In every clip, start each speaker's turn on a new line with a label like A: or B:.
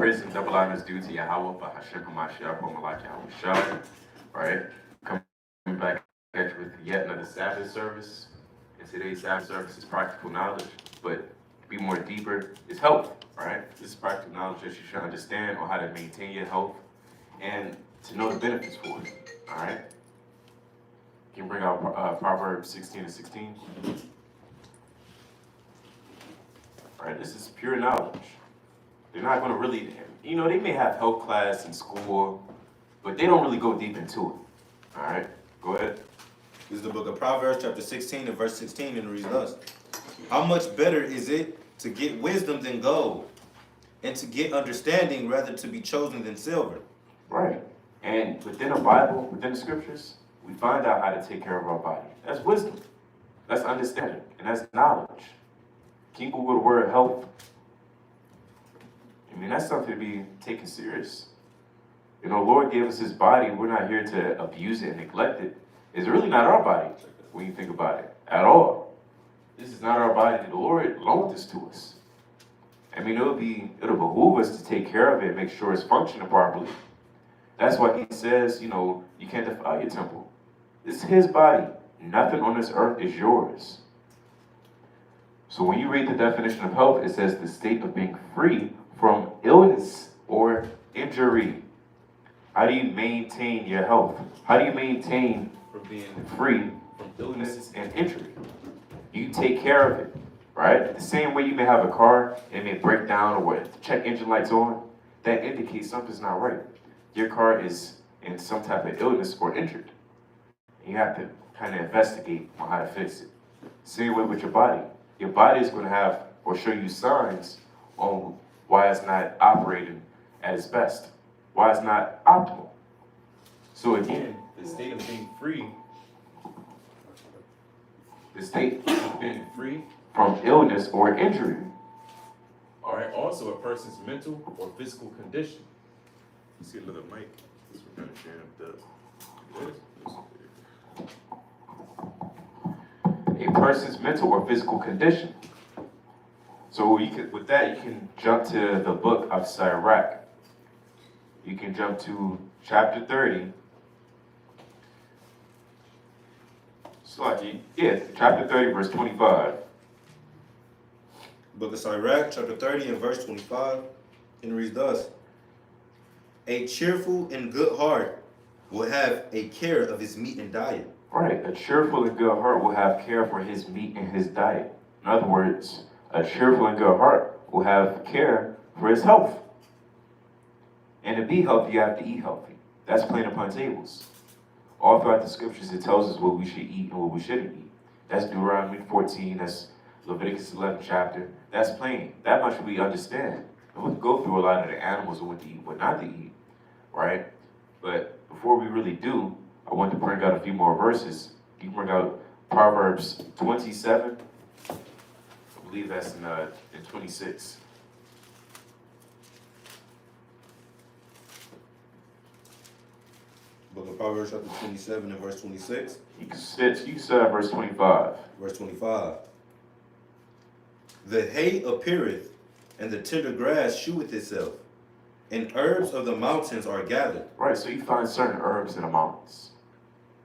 A: praise and double honor is due to Yahweh, for Hashem HaMashiach, Malach Yahweh Shah, right? Coming back at you with yet another Sabbath service. And today's Sabbath service is practical knowledge, but to be more deeper is health, right? This is practical knowledge that you should understand on how to maintain your health and to know the benefits for it, all right? Can you bring out Proverbs 16 and 16? All right, this is pure knowledge. They're not going to really, they may have health class in school, but they don't really go deep into it. All right, go ahead.
B: This is the book of Proverbs, chapter 16 and verse 16, and it reads thus. How much better is it to get wisdom than gold, and to get understanding rather to be chosen than silver?
A: Right. And within the Bible, within the scriptures, we find out how to take care of our body. That's wisdom. That's understanding. And that's knowledge. Can you Google the word health? That's something to be taken serious. Lord gave us his body. We're not here to abuse it and neglect it. It's really not our body when you think about it at all. This is not our body. The Lord loaned this to us. It'll behoove us to take care of it, make sure it's functioning properly. That's why he says, you can't defile your temple. It's his body. Nothing on this earth is yours. So when you read the definition of health, it says the state of being free from illness or injury. How do you maintain your health? How do you maintain from being free from illnesses and injury? You take care of it, right? The same way you may have a car and it may break down or the check engine light's on, that indicates something's not right. Your car is in some type of illness or injured. And you have to kind of investigate on how to fix it. Same way with your body. Your body is going to have or show you signs on why it's not operating at its best, why it's not optimal. So again, the state of being free from illness or injury. All right, also a person's mental or physical condition. You see a little mic. This we're going to share a person's mental or physical condition. So with that, you can jump to the book of Sirach. You can jump to chapter 30. Chapter 30, verse 25.
B: Book of Sirach, chapter 30 and verse 25, and it reads thus. A cheerful and good heart will have a care of his meat and diet.
A: Right, a cheerful and good heart will have care for his meat and his diet. In other words, a cheerful and good heart will have care for his health. And to be healthy, you have to eat healthy. That's plain upon tables. All throughout the scriptures, it tells us what we should eat and what we shouldn't eat. That's Deuteronomy 14, that's Leviticus 11 chapter. That's plain. That much we understand. And we can go through a lot of the animals and what to eat, what not to eat, right? But before we really do, I want to bring out a few more verses. You can bring out Proverbs 27. I believe that's in 26.
B: Book of Proverbs chapter 27 and verse 26.
A: You can start verse 25.
B: Verse 25. The hay appeareth, and the tender grass sheweth itself, and herbs of the mountains are gathered.
A: Right, so you find certain herbs in the mountains.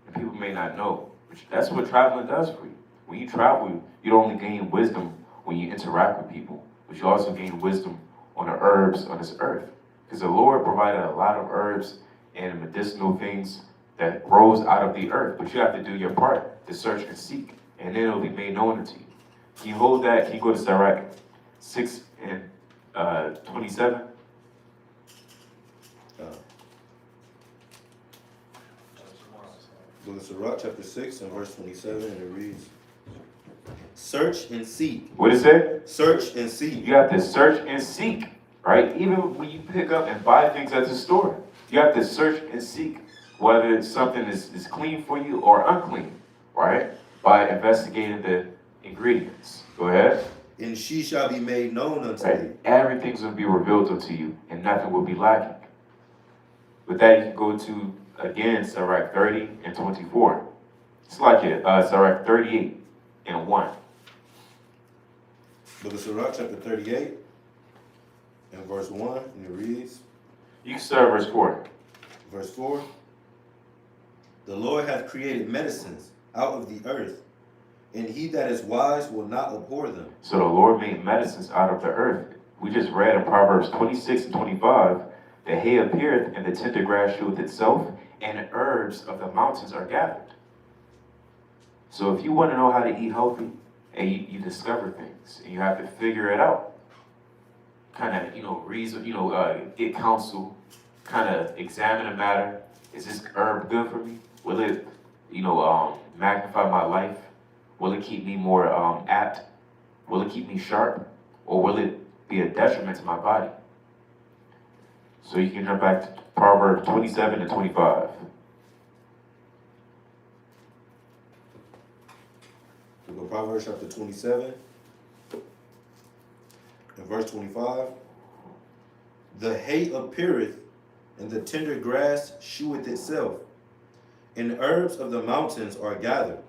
A: And people may not know. But that's what traveling does for you. When you travel, you don't only gain wisdom when you interact with people, but you also gain wisdom on the herbs on this earth. Because the Lord provided a lot of herbs and medicinal things that grows out of the earth. But you have to do your part to search and seek, and then it'll be made known to you. Can you hold that? Can you go to Sirach 6 and 27?
B: Book of Sirach chapter 6 and verse 27, and it reads, search and seek.
A: What is it?
B: Search and seek.
A: You have to search and seek, right? Even when you pick up and buy things at the store, you have to search and seek whether something is clean for you or unclean, right? By investigating the ingredients. Go ahead.
B: And she shall be made known unto thee.
A: Everything's going to be revealed unto you, and nothing will be lacking. With that, you can go to, again, Sirach 30 and 24. It's like it, Sirach 38 and 1.
B: Book of Sirach chapter 38 in verse 1, and it reads,
A: You can start verse 4.
B: verse 4, the Lord hath created medicines out of the earth, and he that is wise will not abhor them.
A: So the Lord made medicines out of the earth. We just read in Proverbs 26 and 25, the hay appeareth, and the tender grass sheweth itself, and herbs of the mountains are gathered. So if you want to know how to eat healthy, and you discover things, and you have to figure it out, kind of, reason, get counsel, kind of examine the matter. Is this herb good for me? Will it, magnify my life? Will it keep me more apt? Will it keep me sharp? Or will it be a detriment to my body? So you can jump back to Proverbs 27 and 25.
B: We go Proverbs chapter 27, and verse 25. The hay appeareth, and the tender grass sheweth itself, and herbs of the mountains are gathered.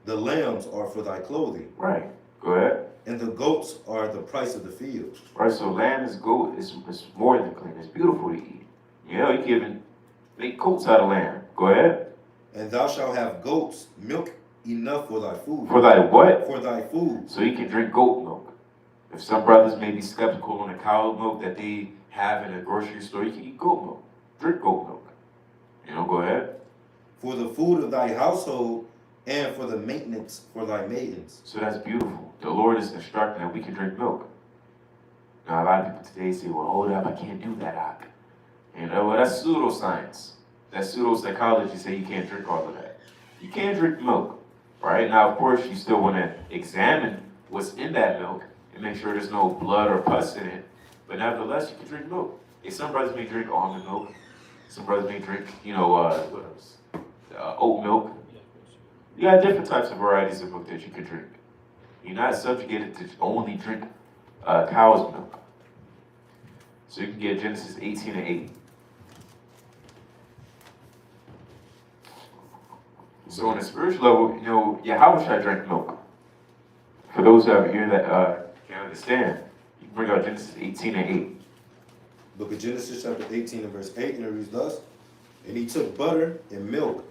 B: The lambs are for thy clothing.
A: Right. Go ahead.
B: And the goats are the price of the field.
A: Right, so lamb is goat is more than clean. It's beautiful to eat. You can even make coats out of lamb. Go ahead.
B: And thou shalt have goats, milk enough for thy food.
A: For thy what?
B: For thy food.
A: So you can drink goat milk. If some brothers may be skeptical on the cow milk that they have in a grocery store, you can eat goat milk. Drink goat milk. Go ahead.
B: For the food of thy household, and for the maintenance for thy maidens.
A: So that's beautiful. The Lord is instructing that we can drink milk. Now, a lot of people today say, well, hold up, I can't do that, Ak. Well, that's pseudoscience. That's pseudopsychology say you can't drink all of that. You can't drink milk, right? Now, of course, you still want to examine what's in that milk and make sure there's no blood or pus in it. But nevertheless, you can drink milk. Some brothers may drink almond milk. Some brothers may drink, what else? Oat milk. You got different types of varieties of milk that you can drink. You're not subjugated to only drink cow's milk. So you can get Genesis 18 and 8. So on a spiritual level, how should I drink milk? For those out here that can't understand, you can bring out Genesis 18 and 8.
B: Book of Genesis chapter 18 and verse 8, and it reads thus, and he took butter and milk,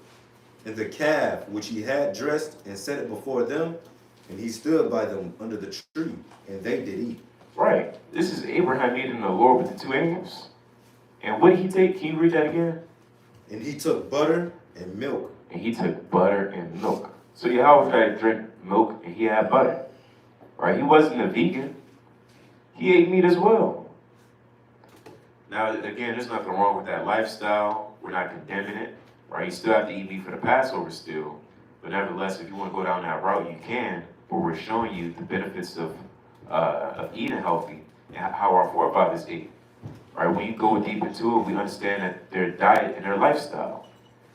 B: and the calf which he had dressed, and set it before them, and he stood by them under the tree, and they did eat.
A: Right. This is Abraham meeting the Lord with the two angels. And what did he take? Can you read that again?
B: And he took butter and milk.
A: And he took butter and milk. So Yahweh tried to drink milk, and he had butter. Right? He wasn't a vegan. He ate meat as well. Now, again, there's nothing wrong with that lifestyle. We're not condemning it. Right? You still have to eat meat for the Passover still. But nevertheless, if you want to go down that route, you can. But we're showing you the benefits of eating healthy and how our forefathers ate. Right? When you go deep into it, we understand that their diet and their lifestyle.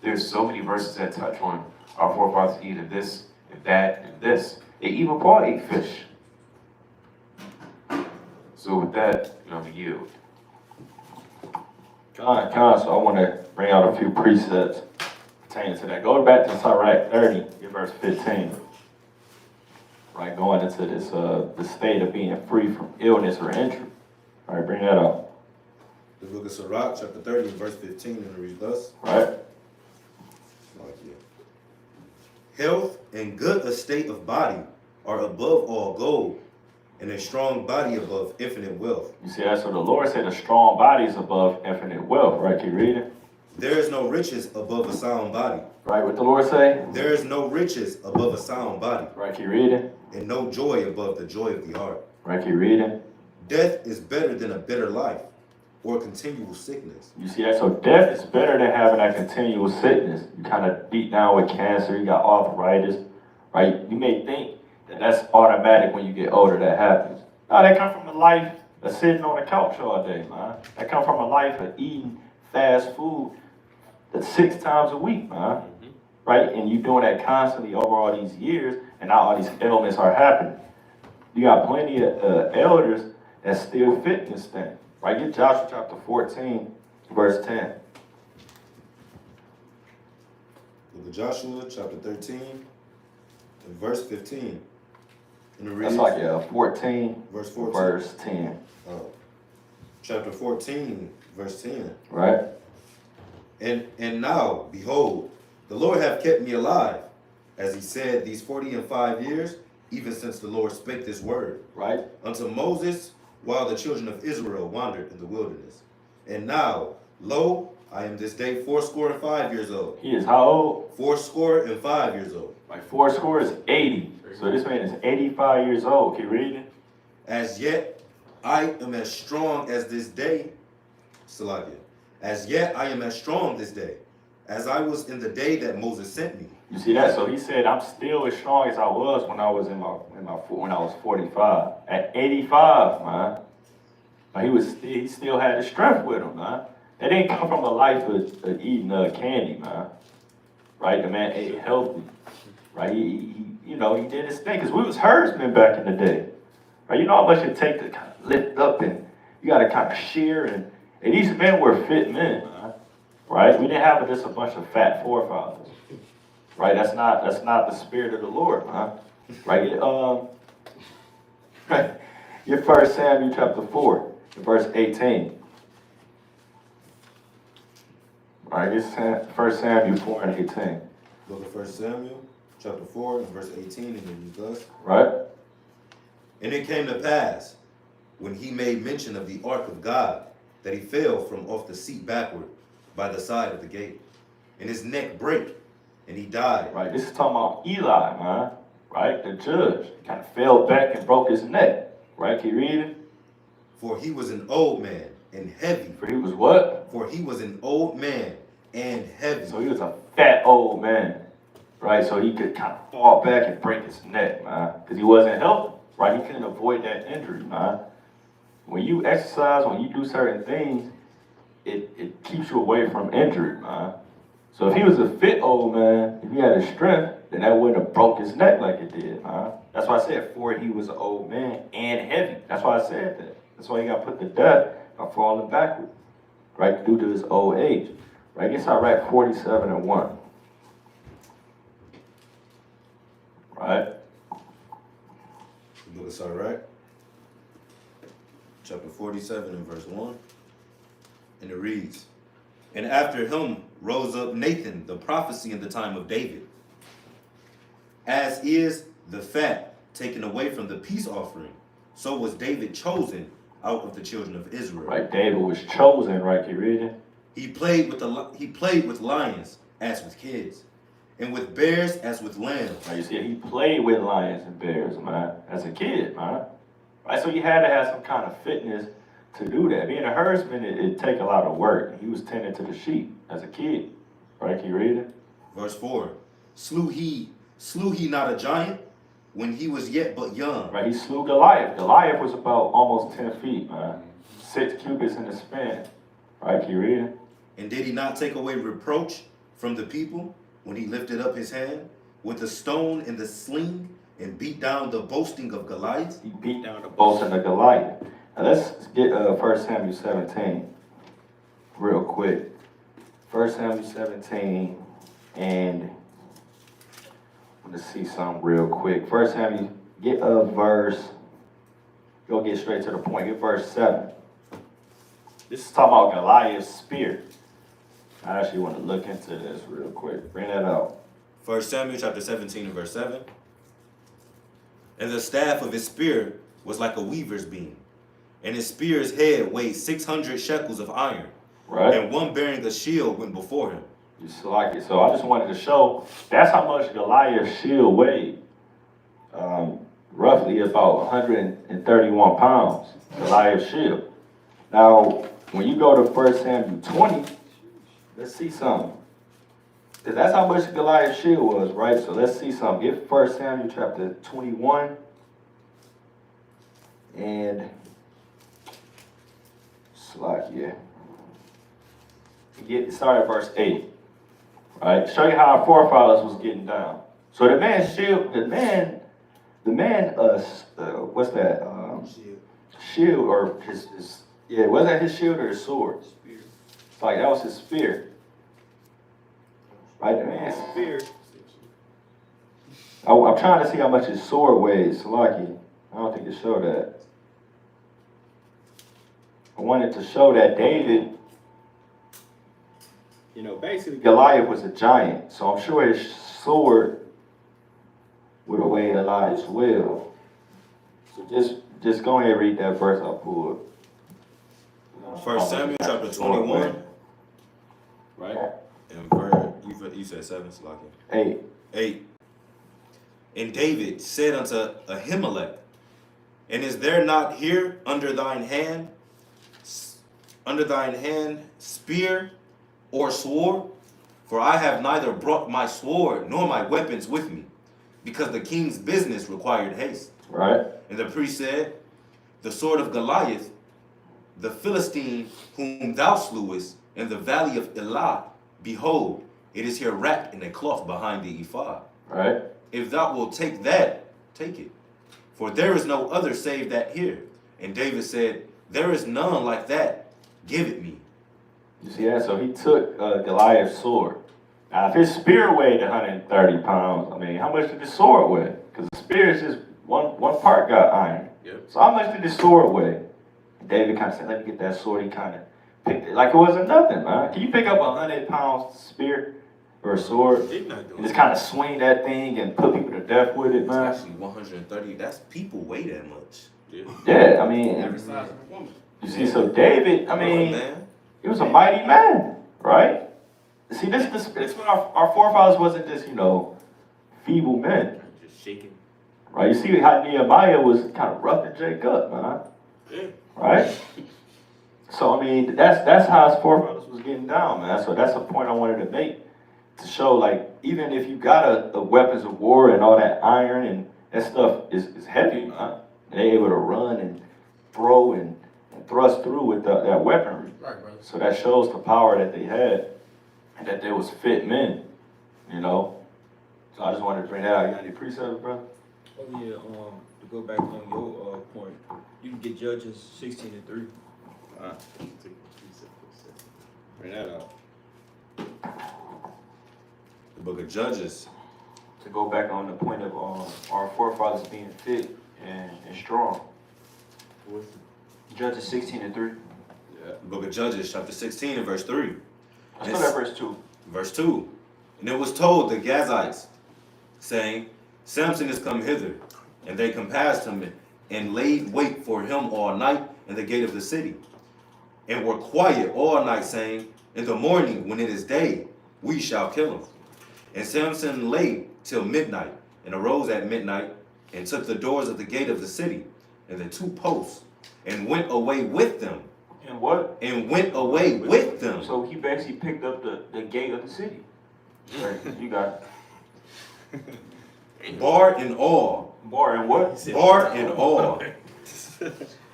A: There's so many verses that touch on our forefathers eating this and that and this. And even Paul ate fish. So with that, I'm yield.
C: So I want to bring out a few precepts pertaining to that. Go back to Sirach 30, verse 15. Right, going into this the state of being free from illness or injury. All right, bring that up.
B: The book of Sirach, chapter 30, and verse 15, and it reads thus.
C: Right.
B: Health and good estate of body are above all gold, and a strong body above infinite wealth.
C: You see that? So the Lord said a strong body is above infinite wealth. Right, keep reading.
B: There is no riches above a sound body.
C: Right, what the Lord say?
B: There is no riches above a sound body.
C: Right, keep reading.
B: And no joy above the joy of the heart.
C: Right, keep reading.
B: Death is better than a bitter life, or continual sickness.
C: You see that? So death is better than having that continual sickness. You kind of beat down with cancer, you got arthritis, right? You may think that that's automatic when you get older that happens. No, that come from a life of sitting on the couch all day, man. That come from a life of eating fast food 6 times a week, man. Right? And you doing that constantly over all these years, and now all these ailments are happening. You got plenty of elders that still fit in this thing. Right? Get Joshua chapter 14, verse 10.
B: Book of Joshua, chapter 13, and verse 15. And it reads,
C: That's like 14,
B: verse 14.
C: verse 10.
B: Oh. chapter 14, verse 10.
C: Right?
B: And now, behold, the Lord hath kept me alive, as he said, these 40 and 5 years, even since the Lord spake this word.
C: Right?
B: Unto Moses, while the children of Israel wandered in the wilderness. And now, lo, I am this day 85 years old.
C: He is how old?
B: 85 years old.
C: Like 4 is 80. So this man is 85 years old. Keep reading.
B: As yet, I am as strong as this day. Salakia. As yet, I am as strong this day, as I was in the day that Moses sent me.
C: You see that? So he said, I'm still as strong as I was when I was when I was 45. At 85, man. Like he still had the strength with him, man. It didn't come from a life of eating candy, man. Right? The man ate healthy. Right? He did his thing. Because we was herdsmen back in the day. Right? You know how much it takes to kind of lift up, and you got to kind of shear. And these men were fit men, man. Right? We didn't have just a bunch of fat forefathers. Right? That's not the spirit of the Lord, man. Right? Right. Your 1 Samuel chapter 4, verse 18. All right, it's 1 Samuel 4 and 18.
B: Book of 1 Samuel, chapter 4, and verse 18, and then you thus.
C: Right?
B: And it came to pass, when he made mention of the ark of God, that he fell from off the seat backward by the side of the gate, and his neck brake, and he died.
C: Right, this is talking about Eli, man. Right, the judge kind of fell back and broke his neck. Right, keep reading.
B: For he was an old man and heavy.
C: For he was what?
B: For he was an old man and heavy.
C: So he was a fat old man. Right, so he could kind of fall back and break his neck, man. Because he wasn't healthy. Right, he couldn't avoid that injury, man. When you exercise, when you do certain things, it keeps you away from injury, man. So if he was a fit old man, if he had the strength, then that wouldn't have broke his neck like it did, man. That's why I said, for he was an old man and heavy. That's why I said that. That's why he got put to death by falling backward, right, due to his old age. Right, I guess I write 47 and 1. Right?
B: Book of Sirach, chapter 47 and verse 1. And it reads, And after him rose up Nathan, the prophecy in the time of David, as is the fat taken away from the peace offering, so was David chosen out of the children of Israel.
C: Right, David was chosen, right, keep reading.
B: He played with lions as with kids, and with bears as with lambs.
C: Right, you see, he played with lions and bears, man, as a kid, man. Right, so you had to have some kind of fitness to do that. Being a herdsman, it take a lot of work. He was tending to the sheep as a kid. Right, can you read it?
B: Verse 4. Slew he not a giant when he was yet but young.
C: Right, he slew Goliath. Goliath was about almost 10 feet, man. 6 cubits in the span. Right, can you read it?
B: And did he not take away reproach from the people when he lifted up his hand with the stone and the sling and beat down the boasting of Goliath?
C: He beat down the boasting of Goliath. Now let's get 1 Samuel 17 real quick. 1 Samuel 17, and let's see something real quick. 1 Samuel, get a verse, go get straight to the point, get verse 7. This is talking about Goliath's spear. I actually want to look into this real quick. Bring that out.
B: 1 Samuel chapter 17 and verse 7. And the staff of his spear was like a weaver's beam, and his spear's head weighed 600 shekels of iron.
C: Right.
B: And one bearing a shield went before him.
C: Just like it. So I just wanted to show that's how much Goliath's shield weighed. Roughly about 131 pounds, Goliath's shield. Now, when you go to 1 Samuel 20, let's see something. Because that's how much Goliath's shield was, right? So let's see something. Get 1 Samuel chapter 21. And Slakia. Get started at verse 8. Right? Show you how our forefathers was getting down. So the man's shield, what's that? Shield, or his was that his shield or his sword? Spear. It's like that was his spear. Right, the man's spear. I'm trying to see how much his sword weighs. So lucky. I don't think it showed that. I wanted to show that David, basically Goliath was a giant, so I'm sure his sword would have weighed a lot as well. So just go ahead and read that verse I pulled.
B: 1 Samuel chapter 21.
C: Right?
B: And verse, you said 7, Slocky.
C: 8.
B: 8. And David said unto Ahimelech, and is there not here under thine hand spear or sword? For I have neither brought my sword nor my weapons with me, because the king's business required haste.
C: Right?
B: And the priest said, the sword of Goliath, the Philistine whom thou slewest in the valley of Elah, behold, it is here wrapped in a cloth behind the ephod.
C: Right?
B: If thou wilt take that, take it. For there is no other save that here. And David said, there is none like that. Give it me.
C: You see that? So he took Goliath's sword. Now, if his spear weighed 130 pounds, I mean, how much did the sword weigh? Because the spear is just one part got iron.
B: Yep.
C: So how much did the sword weigh? David kind of said, let me get that sword. He kind of picked it like it wasn't nothing, man. Can you pick up 100-pound spear or a sword and just kind of swing that thing and put people to death with it, man?
B: It's actually 130. That's people weigh that much.
C: Yeah, I mean,
D: Every size of a woman.
C: you see, so David, I mean,
B: man.
C: he was a mighty man, right? See, this when our forefathers wasn't just, feeble men,
D: Just shaking.
C: right? You see how Nehemiah was kind of roughing Jacob up, man,
D: Yeah.
C: right? So, I mean, that's how his forefathers was getting down, man. So that's a point I wanted to make, to show, like, even if you got a weapons of war and all that iron and that stuff is heavy, man. And they able to run and throw and thrust through with that weaponry.
D: Right, brother.
C: So that shows the power that they had and that they was fit men, So I just wanted to bring that out. You got any precepts, bro?
E: Oh yeah, to go back on your point, you can get Judges 16:3.
D: Bring that out.
B: The book of Judges.
A: To go back on the point of our forefathers being fit and strong. Judges 16:3.
B: The book of Judges chapter 16 and verse 3.
A: Let's start at verse 2.
B: Verse 2. And it was told the Gazites, saying, Samson is come hither. And they compassed him and laid wait for him all night in the gate of the city. And were quiet all night, saying, in the morning, when it is day, we shall kill him. And Samson lay till midnight, and arose at midnight, and took the doors of the gate of the city, and the 2 posts, and went away with them.
A: And what?
B: And went away with them.
A: So he basically picked up the gate of the city. Right, you got it.
B: Bar and all.
A: Bar and what?
B: Bar and all.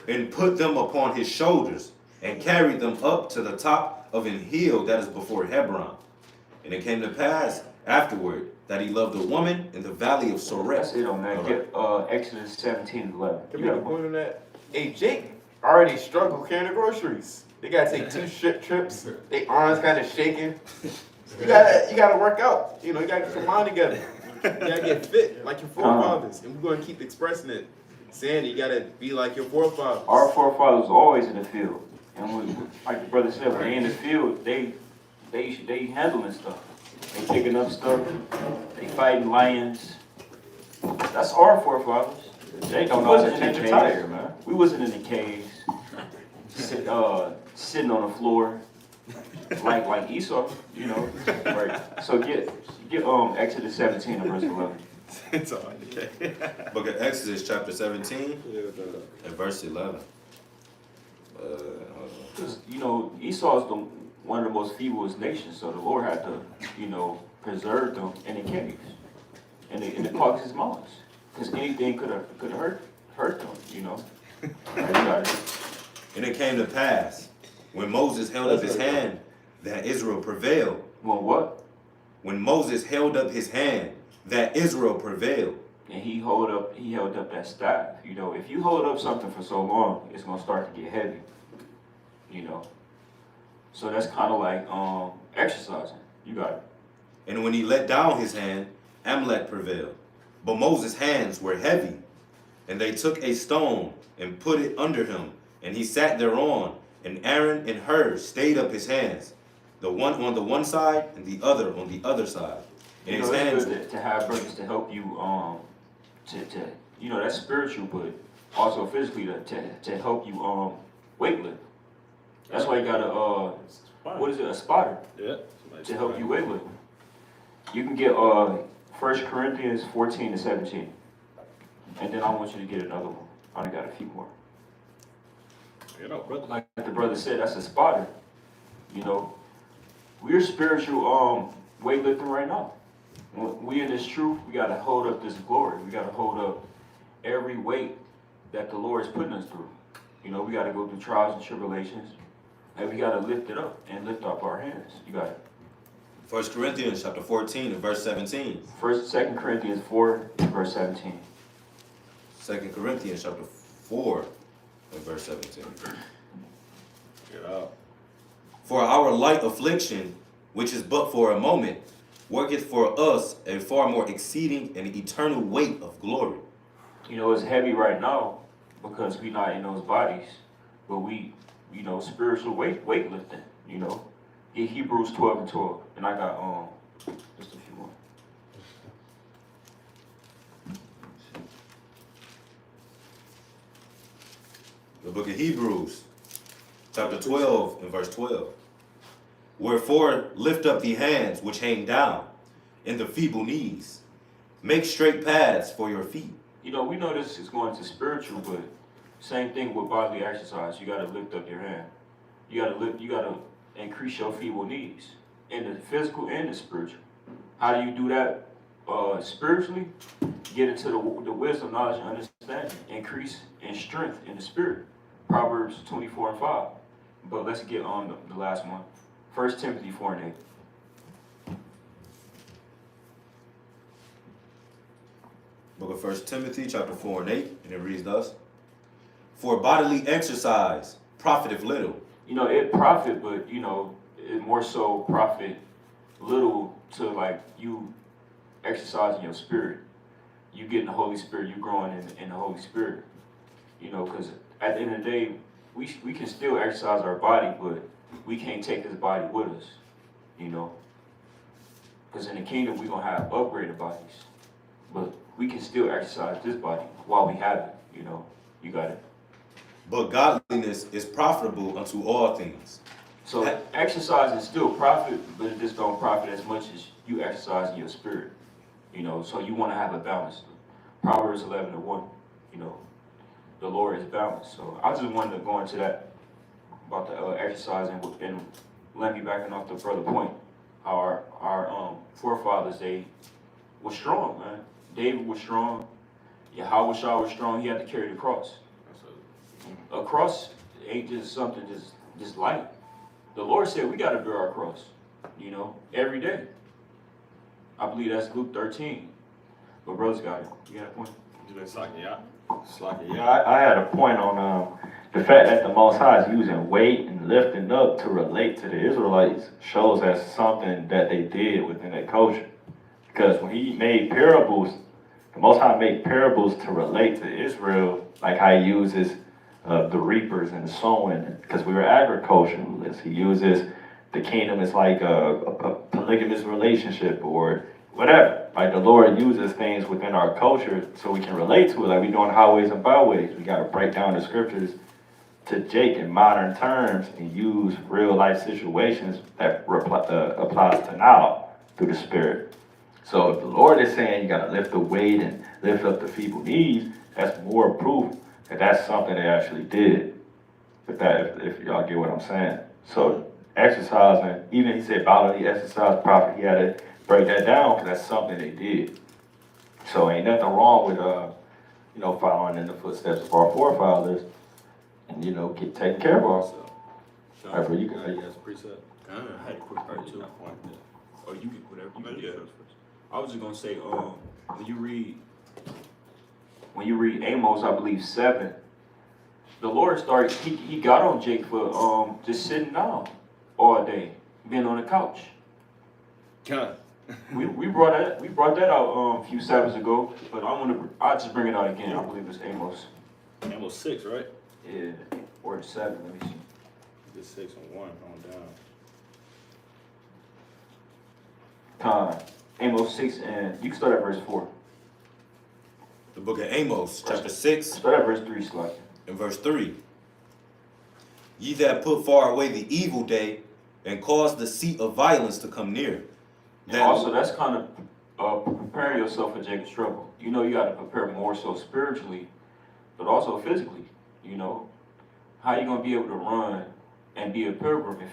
B: And put them upon his shoulders, and carried them up to the top of an hill that is before Hebron. And it came to pass afterward that he loved a woman in the valley of
A: That's
B: Sorek.
A: it on that. Get Exodus 17:11.
D: Can
A: You
D: we
A: got
D: get
A: a
D: a point on that? Hey, Jake already struggled carrying the groceries. They gotta take 2 ship trips. They arms kind of shaking. You gotta work out. You gotta get your mind together. You gotta get fit like your forefathers. And we're gonna keep expressing it. Saying you gotta be like your forefathers.
A: Our forefathers were always in the field. And like the brother said, when they in the field, they handling stuff. They picking up stuff. They fighting lions. That's our forefathers. They don't know how to change a tire, man. We wasn't in the caves, sitting on the floor, like Esau, Right. So get Exodus 17 and verse 11.
D: It's all okay.
B: Book of Exodus chapter 17 and verse 11.
A: Because, Esau is one of the most feeblest nations, so the Lord had to, preserve them in the caves, in the Caucasus Mountains. Because anything could have hurt them, Right, you got it.
B: And it came to pass, when Moses held up his hand, that Israel prevailed.
A: Well, what?
B: When Moses held up his hand, that Israel prevailed.
A: And he held up that staff. If you hold up something for so long, it's gonna start to get heavy. So that's kind of like exercising. You got it.
B: And when he let down his hand, Amalek prevailed. But Moses' hands were heavy. And they took a stone and put it under him, and he sat thereon, And Aaron and Hur stayed up his hands, the one on the one side and the other on the other side. And
C: You
B: his
C: know,
B: hands.
C: it's good to have brothers to help you, you know, that's spiritual, but also physically to help you, weightlift. That's why you got what is it, a spotter
E: Yeah.
C: to help you weightlift. You can get, 1 Corinthians 14 to 17. And then I want you to get another one. I only got a few more.
E: You know, brother.
C: Like the brother said, that's a spotter. You know, we're spiritual, weightlifting right now. When we in this truth, we got to hold up this glory. We got to hold up every weight that the Lord is putting us through. You know, we got to go through trials and tribulations, and we got to lift it up and lift up our hands. You got it.
B: 1 Corinthians chapter 14 and verse 17.
C: 2 Corinthians 4 and verse 17.
B: 2 Corinthians chapter 4 and verse 17.
E: Get out.
B: For our light affliction, which is but for a moment, worketh for us a far more exceeding and eternal weight of glory.
C: You know, it's heavy right now because we not in those bodies, but we, you know, spiritual weightlifting, you know. Get Hebrews 12 and 12, and I got just a few more.
B: The book of Hebrews, chapter 12 and verse 12. Wherefore lift up the hands which hang down, and the feeble knees. Make straight paths for your feet.
C: You know, we know this is going to spiritual, but same thing with bodily exercise. You got to lift up your hand. You got to increase your feeble knees in the physical and the spiritual. How do you do that spiritually? Get into the wisdom, knowledge, and understanding. Increase in strength in the spirit. Proverbs 24 and 5. But let's get on the last one. 1 Timothy 4 and 8.
B: Book of 1 Timothy chapter 4 and 8, and it reads thus. For bodily exercise profiteth little.
C: You know, it profit, but, you know, it more so profit little to, like, you exercising your spirit. You getting the Holy Spirit, you growing in the Holy Spirit. You know, because at the end of the day, we can still exercise our body, but we can't take this body with us, you know. Because in the kingdom, we're going to have upgraded bodies. But we can still exercise this body while we have it, you know. You got it.
B: But godliness is profitable unto all things.
C: So exercise is still profit, but it just don't profit as much as you exercise in your spirit. You know, so you want to have a balance. Proverbs 11 and 1, you know, the Lord is balanced. So I just wanted to go into that about the exercising and let me backing off the further point. How our forefathers, they were strong, man. David was strong. Yahweh was strong. He had to carry the cross. A cross ain't just something just light. The Lord said we got to bear our cross, you know, every day. I believe that's Luke 13. But brothers got it. You got a point? Yeah, I had a point on the fact that the Most High is using weight and lifting up to relate to the Israelites shows as something that they did within their culture. Because when he made parables, the Most High made parables to relate to Israel, like how he uses the reapers and the sowing, because we were agriculturalists. He uses the kingdom as like a polygamous relationship or whatever. Like the Lord uses things within our culture so we can relate to it. Like we doing highways and byways. We got to break down the scriptures to Jake in modern terms and use real life situations that applies to now through the Spirit. So if the Lord is saying you got to lift the weight and lift up the feeble knees, that's more proof that that's something they actually did. If y'all get what I'm saying. So exercising, even he said bodily exercise profit, he had to break that down because that's something they did. So ain't nothing wrong with following in the footsteps of our forefathers and taking care of ourselves. All right, bro, you can say yes, precept.
E: I had a quick part too. Or you can whatever you can do first. I was just gonna say, when you read
C: Amos, I believe 7, the Lord started. He got on Jake for just sitting down all day, being on the couch.
E: God.
C: We brought that out a few Sabbaths ago, but I'll just bring it out again. I believe it's Amos.
E: Amos 6, right?
C: Yeah, or 7. Let me see.
E: The 6 and 1 on down.
C: Amos 6, and you can start at verse 4.
B: The book of Amos, chapter 6,
C: Start at verse 3, Slack.
B: and verse 3. Ye that put far away the evil day, and cause the seat of violence to come near.
C: And also, that's kind of preparing yourself for Jacob's trouble. You know, you got to prepare more so spiritually, but also physically. You know, how you gonna be able to run and be a pilgrim if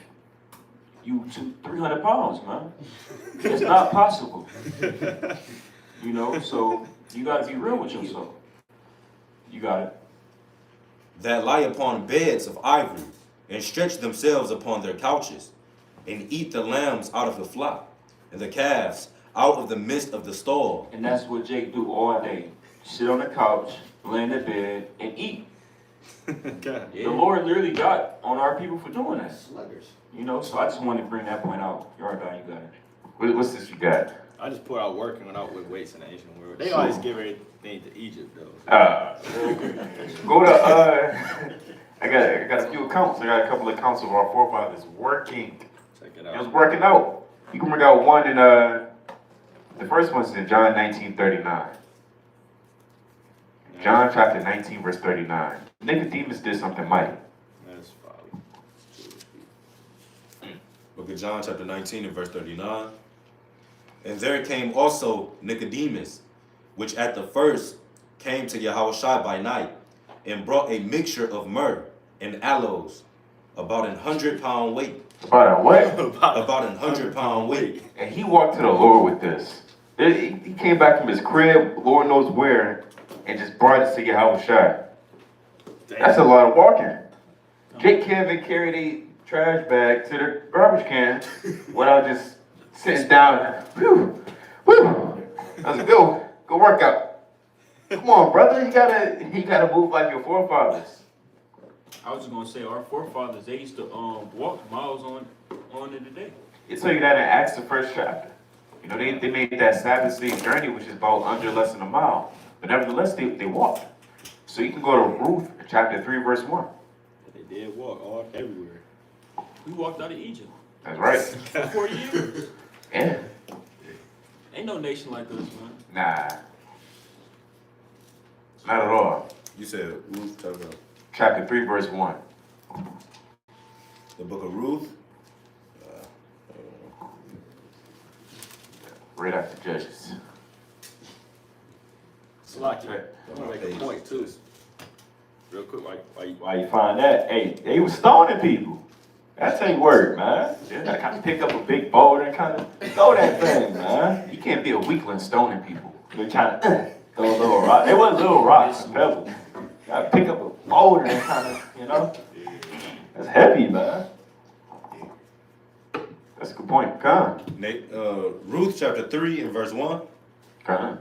C: you 300 pounds, man? It's not possible. You know, so you got to be real with yourself. You got it.
B: That lie upon beds of ivory, and stretch themselves upon their couches, and eat the lambs out of the flock, and the calves out of the midst of the stall.
C: And that's what Jake do all day. Sit on the couch, lay in the bed, and eat.
E: God.
C: The Lord literally got on our people for doing that.
F: Sluggers.
C: You know, so I just wanted to bring that point out. You're right, you got it.
A: What's this you got?
E: I just put out working without with weights in the ancient world. They always give everything to Egypt though.
A: Go to I got a few accounts. I got a couple of accounts of our forefathers working.
E: Check it
A: It was
E: out.
A: working out. You can bring out one in the first one's in John 19:39. John chapter 19 verse 39. Nicodemus did something mighty.
E: That's folly.
B: Book of John, chapter 19, and verse 39. And there came also Nicodemus, which at the first came to Yahushua by night, and brought a mixture of myrrh and aloes, about 100-pound weight.
A: About a what?
B: About 100-pound weight.
A: And he walked to the Lord with this. He came back from his crib, Lord knows where, and just brought it to Yahushua. That's a lot of walking. Jake can't even carry the trash bag to the garbage can without just sitting down and, whew, whew. That was a good workout. Come on, brother, you gotta move like your forefathers.
E: I was just gonna say our forefathers they used to walk miles on in the day.
A: It tell you that in Acts the first chapter. You know, they made that Sabbath day journey, which is about under less than a mile. But nevertheless, they walked. So you can go to Ruth chapter 3, verse 1.
E: They did walk all everywhere. We walked out of Egypt
A: That's right.
E: for 40 years.
A: Yeah.
E: Ain't no nation like us, man.
A: Nah. Not at all.
B: You said Ruth,
A: Chapter 3, verse 1.
B: the book of Ruth.
A: Right after Judges.
E: Slocky. I want to make a point too. Real quick,
C: Why you find that? Hey, they was stoning people. That take work, man. You gotta kind of pick up a big boulder and kind of throw that thing, man.
A: You can't be a weakling stoning people.
C: They're trying to throw a little rock. They wasn't little rocks and pebbles. You gotta pick up a boulder and kind of, you know. That's heavy, man.
A: That's a good point. Come.
B: Ruth chapter 3 and verse 1.
A: Come.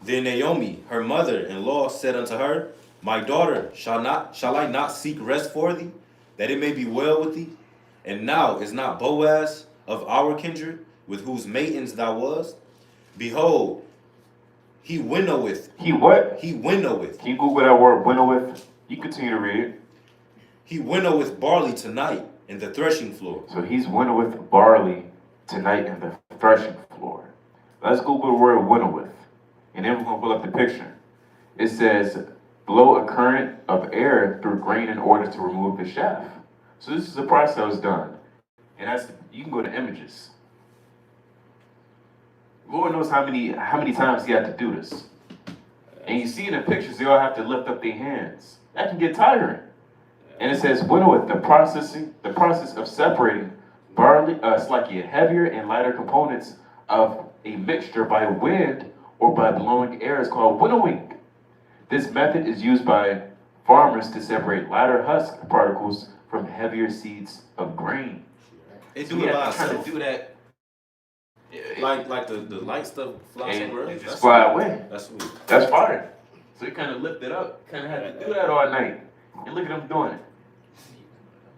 B: Then Naomi, her mother-in-law, said unto her, My daughter, shall I not seek rest for thee, that it may be well with thee? And now is not Boaz of our kindred, with whose maidens thou wast? Behold, he winnoweth.
A: He what?
B: He winnoweth.
A: Can you Google that word winnoweth? You continue to read it.
B: He winnoweth barley tonight in the threshing floor.
A: So he's winnoweth barley tonight in the threshing floor. Let's Google the word winnoweth. And then we're going to pull up the picture. It says, blow a current of air through grain in order to remove the chaff. So this is a process that was done. And that's, you can go to images. Lord knows how many times he had to do this. And you see in the pictures, they all have to lift up their hands. That can get tiring. And it says, winnoweth, the process of separating barley, slightly heavier and lighter components of a mixture by wind or by blowing air is called winnowing. This method is used by farmers to separate lighter husk particles from heavier seeds of grain.
B: They
A: So
B: do
A: we
B: it
A: have
B: by
A: to kind of
B: itself.
A: do that.
B: Like the light stuff flies
A: And
B: over.
A: it just
B: That's
A: fly
B: sweet.
A: away.
B: That's sweet.
A: That's fire. So you kind of lift it up. Kind of had to do that all night. And look at them doing it.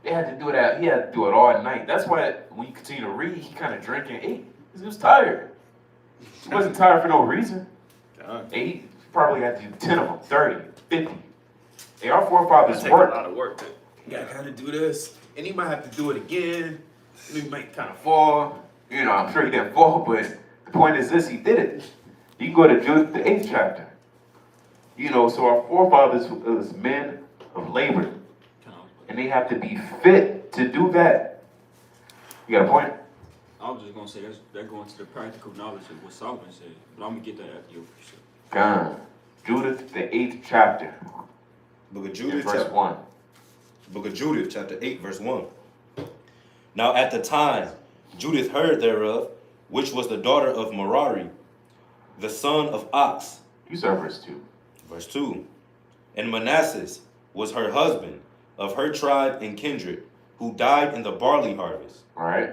A: They had to do that. He had to do it all night. That's why when you continue to read, he kind of drank and ate. Because he was tired. He wasn't tired for no reason. And he probably had to do 10 of them, 30, 50. Hey, our forefathers
E: That take a lot
A: worked.
E: of work.
D: You gotta kind of do this, and he might have to do it again. And he might kind of fall.
A: You know, I'm sure he didn't fall, but the point is this, he did it. You can go to Judith, the 8th chapter. You know, so our forefathers was men of labor. And they have to be fit to do that. You got a point?
E: I was just gonna say that going to the practical knowledge of what Solomon said, but I'm gonna get that after your precept.
A: God. Judith, the 8th chapter.
B: Book of
A: In
B: Judith,
A: verse 1.
B: Book of Judith, chapter 8, verse 1. Now at the time Judith heard thereof, which was the daughter of Merari, the son of Ox.
A: You start verse 2.
B: Verse 2. And Manasseh was her husband, of her tribe and kindred, who died in the barley harvest.
A: All right.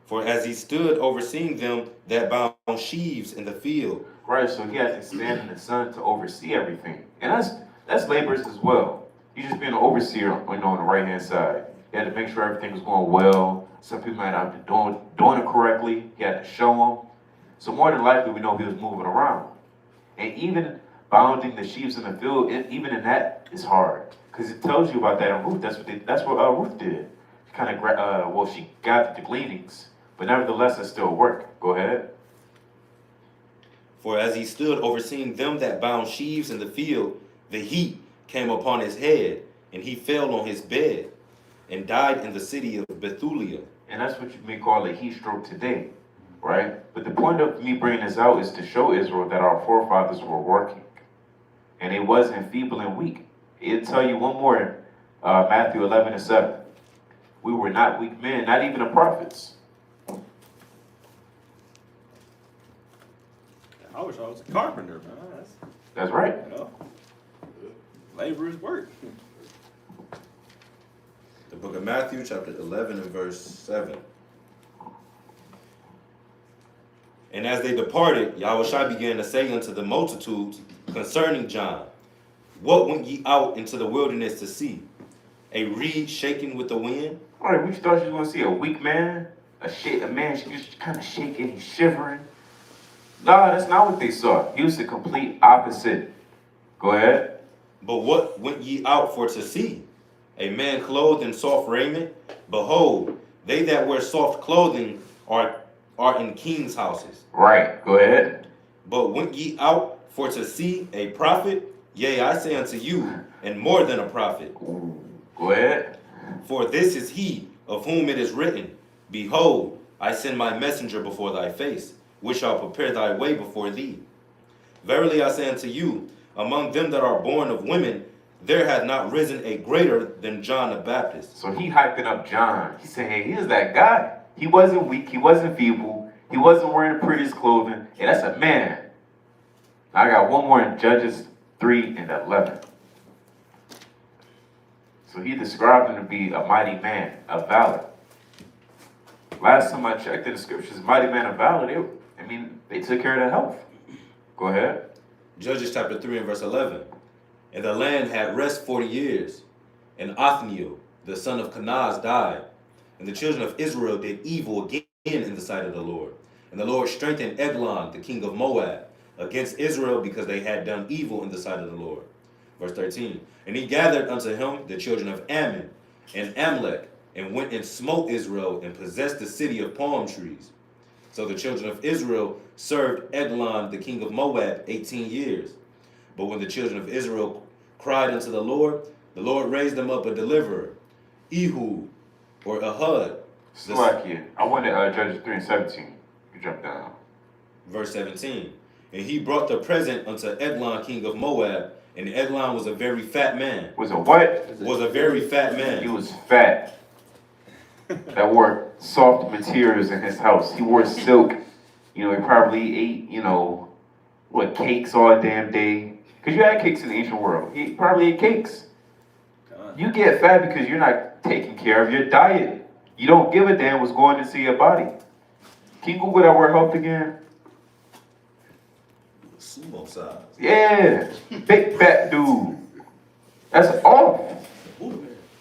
B: For as he stood overseeing them that bound sheaves in the field.
A: Right, so he had to stand in the sun to oversee everything. And that's laborers as well. You just being an overseer on the right hand side. He had to make sure everything was going well. Some people might not be doing it correctly. He had to show them. So more than likely, we know he was moving around. And even bounding the sheaves in the field, even in that is hard. Because it tells you about that in Ruth. That's what Ruth did. She kind of, she got the gleanings. But nevertheless, it still work. Go ahead.
B: For as he stood overseeing them that bound sheaves in the field, the heat came upon his head, and he fell on his bed, and died in the city of Bethulia.
A: And that's what you may call a heat stroke today, right? But the point of me bringing this out is to show Israel that our forefathers were working. And it wasn't feeble and weak. It'll tell you one more, Matthew 11:7. We were not weak men, not even the prophets.
E: I wish I was a carpenter, man.
A: That's right.
E: You know, laborers work.
B: The book of Matthew, chapter 11 and verse 7. And as they departed, Yahushua began to say unto the multitudes concerning John, what went ye out into the wilderness to see? A reed shaken with the wind?
A: All right, we thought you were going to see a weak man, a man just kind of shaking, he's shivering. No, that's not what they saw. He was the complete opposite. Go ahead.
B: But what went ye out for to see? A man clothed in soft raiment? Behold, they that wear soft clothing are in kings' houses.
A: Right, go ahead.
B: But went ye out for to see a prophet? Yea, I say unto you, and more than a prophet.
A: Ooh, go ahead.
B: For this is he of whom it is written, behold, I send my messenger before thy face, which shall prepare thy way before thee. Verily I say unto you, among them that are born of women, there hath not risen a greater than John the Baptist.
A: So he hyping up John. He said, hey, here's that guy. He wasn't weak. He wasn't feeble. He wasn't wearing the prettiest clothing. Hey, that's a man. I got one more in Judges 3:11. So he described him to be a mighty man of valor. Last time I checked in the scriptures, mighty man of valor, they took care of their health. Go ahead.
B: Judges chapter 3 and verse 11. And the land had rest 40 years. And Othniel, the son of Kenaz, died. And the children of Israel did evil again in the sight of the Lord. And the Lord strengthened Eglon, the king of Moab, against Israel because they had done evil in the sight of the Lord. Verse 13. And he gathered unto him the children of Ammon and Amalek, and went and smote Israel and possessed the city of palm trees. So the children of Israel served Eglon, the king of Moab, 18 years. But when the children of Israel cried unto the Lord raised them up a deliverer, Ehud, or Ehud.
A: Slovakia. I wanted Judges 3:17. You jump down.
B: Verse 17. And he brought the present unto Eglon, king of Moab, and Eglon was a very fat man.
A: Was a what?
B: Was a very fat man.
A: He was fat. That wore soft materials in his house. He wore silk. He probably ate, cakes all damn day. Because you had cakes in the ancient world. He probably ate cakes. You get fat because you're not taking care of your diet. You don't give a damn what's going into your body. Can you Google that word health again?
B: Sumo size.
A: Yeah. Big fat dude. That's off.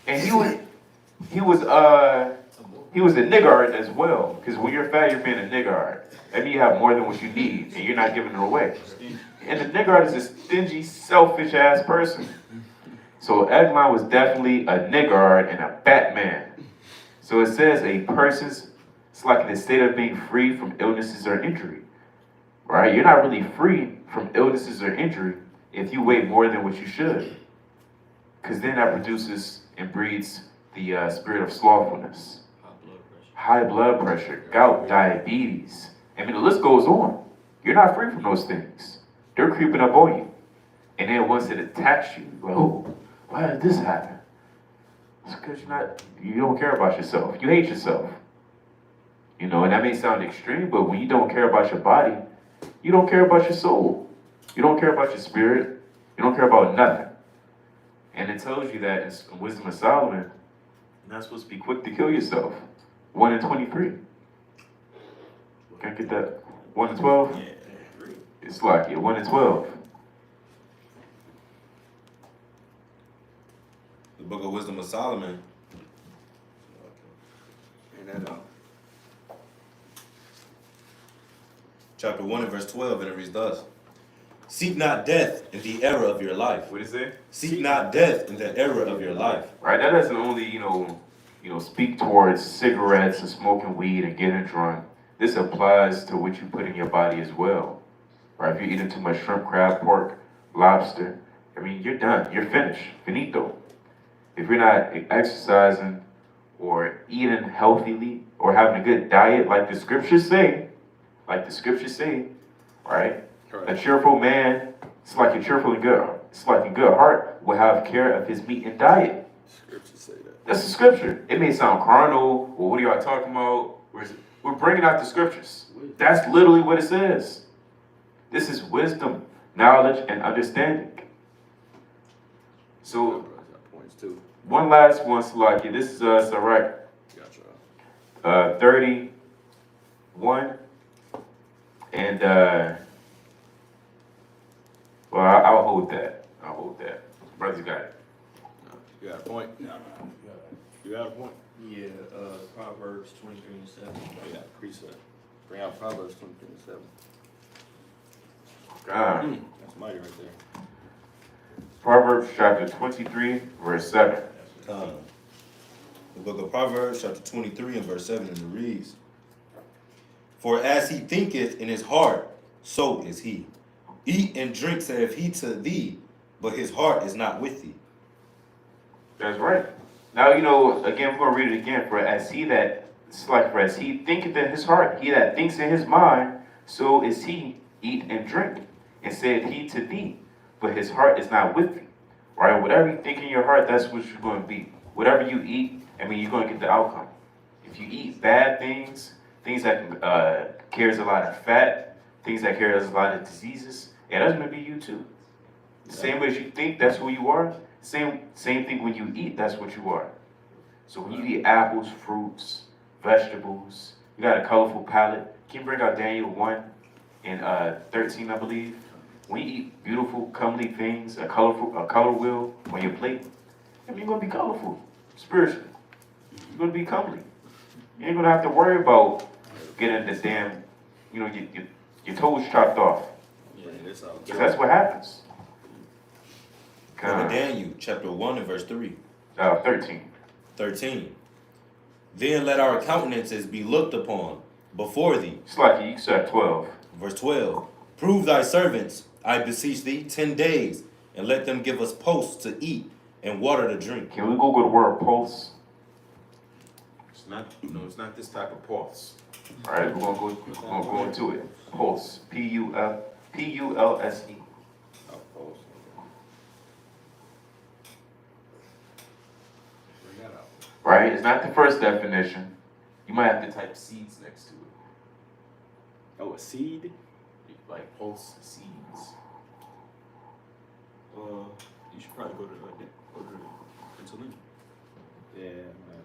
A: And he was a niggard as well. Because when you're fat, you're being a niggard. That means you have more than what you need, and you're not giving it away. And the niggard is a stingy, selfish ass person. So Eglon was definitely a niggard and a Batman. So it says a person's, it's like in the state of being free from illnesses or injury, right? You're not really free from illnesses or injury if you weigh more than what you should. Because then that produces and breeds the spirit of slothfulness, high blood pressure, gout, diabetes. I mean, the list goes on. You're not free from those things. They're creeping up on you. And then once it attacks you, like, oh, why did this happen? It's because you don't care about yourself. You hate yourself. You know, and that may sound extreme, but when you don't care about your body, you don't care about your soul. You don't care about your spirit. You don't care about nothing. And it tells you that in Wisdom of Solomon, you're not supposed to be quick to kill yourself. 1 in 23. Can I get that? 1 in 12?
E: Yeah.
A: It's like, yeah, 1 in 12.
B: The book of Wisdom of Solomon.
E: And that
B: Chapter 1 and verse 12, and it reads thus. Seek not death in the era of your life.
A: What is it?
B: Seek not death in the era of your life.
A: Right, that doesn't only, speak towards cigarettes and smoking weed and getting drunk. This applies to what you put in your body as well. Right, if you're eating too much shrimp, crab, pork, lobster, I mean, you're done. You're finished. Finito. If you're not exercising or eating healthily or having a good diet like the scriptures say, right? A cheerful man, it's like a cheerful and good, it's like a good heart will have care of his meat and diet.
D: Scriptures say that.
A: That's the scripture. It may sound carnal, or what are y'all talking about? We're bringing out the scriptures. That's literally what it says. This is wisdom, knowledge, and understanding. So,
D: Points too.
A: one last one, Salaki. This is Sirach
D: Gotcha.
A: 31. And, well, I'll hold that. Brother's got it.
D: You got a point? You got a point?
E: Yeah, Proverbs 23 and 7.
D: Oh, yeah, precept. Bring out Proverbs 23 and 7.
A: God.
D: That's mighty right there.
A: Proverbs chapter 23, verse 7.
B: The book of Proverbs, chapter 23 and verse 7, and it reads, For as he thinketh in his heart, so is he. Eat and drink, saith he to thee, but his heart is not with thee.
A: That's right. Now, again, we're going to read it again. For as he thinketh in his heart, he that thinks in his mind, so is he. Eat and drink. And saith he to thee, but his heart is not with thee. Right? Whatever you think in your heart, that's what you're going to be. Whatever you eat, you're going to get the outcome. If you eat bad things that carries a lot of fat, things that carries a lot of diseases, that's going to be you too. The same way as you think, that's who you are. Same thing when you eat, that's what you are. So when you eat apples, fruits, vegetables, you got a colorful palate. Can you bring out Daniel 1 and 13, I believe? When you eat beautiful, comely things, a color wheel on your plate, you're going to be colorful spiritually. You're going to be comely. You ain't going to have to worry about getting this damn, your toes chopped off.
D: Yeah, that's all.
A: Because that's what happens.
B: Book of Daniel, chapter 1 and verse 3.
A: 13.
B: 13. Then let our countenances be looked upon before thee.
A: It's like you said 12.
B: Verse 12. Prove thy servants, I beseech thee, 10 days, and let them give us posts to eat and water to drink.
A: Can we Google the word pulse?
D: It's not this type of pulse.
A: All right, we're gonna go into it. Pulse. P-U-L-S-E.
D: Oh, pulse. Bring that out.
A: Right? It's not the first definition. You might have to type seeds next to it.
D: Oh, a seed?
A: Like pulse seeds.
E: You should probably go to Pennsylvania.
D: Yeah, man.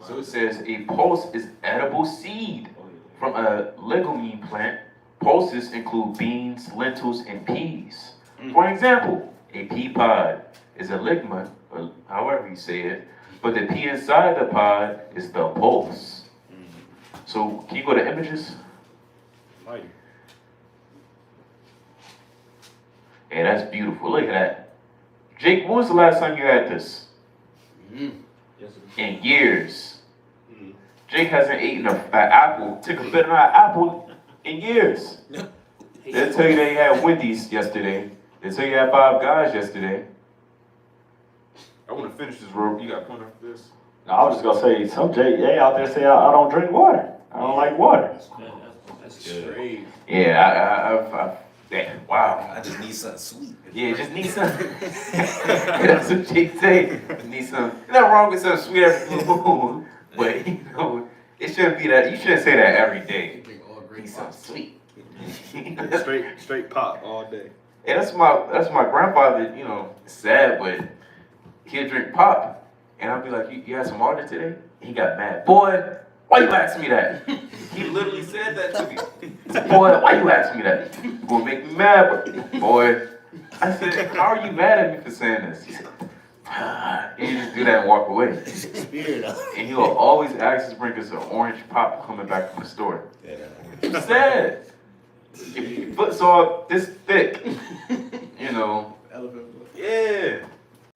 A: So it says a pulse is edible seed from a legume plant. Pulses include beans, lentils, and peas. For example, a pea pod is a ligma, or however you say it, but the pea inside the pod is the pulse. So can you go to images?
D: Mighty.
A: Hey, that's beautiful. Look at that. Jake, when was the last time you had this?
E: Yes, sir.
A: In years. Jake hasn't eaten an apple, took a bit of an apple in years. They'll tell you they had Wendy's yesterday. They'll tell you had Five Guys yesterday. I want to finish this, Rob. You got a point after this?
C: I was just gonna say, some Jay out there say I don't drink water. I don't like water.
E: That's crazy.
A: Yeah, damn, wow.
B: I just need something sweet.
A: Yeah, just need some. That's what Jake say. Need some. There's nothing wrong with some sweet every blue moon, but you know, it shouldn't be that. You shouldn't say that every day. Need some sweet.
E: Straight pop all day.
A: Yeah, that's my grandfather. You know, sad, but he'll drink pop, and I'll be like, you had some water today? He got mad. Boy, why you asking me that? He literally said that to me. Boy, why you asking me that? You gonna make me mad, boy. I said, how are you mad at me for saying this? He said, and he just do that and walk away. And he'll always ask us to bring us an orange pop coming back from the store. It's sad. If your foot's all this thick, you know. Yeah.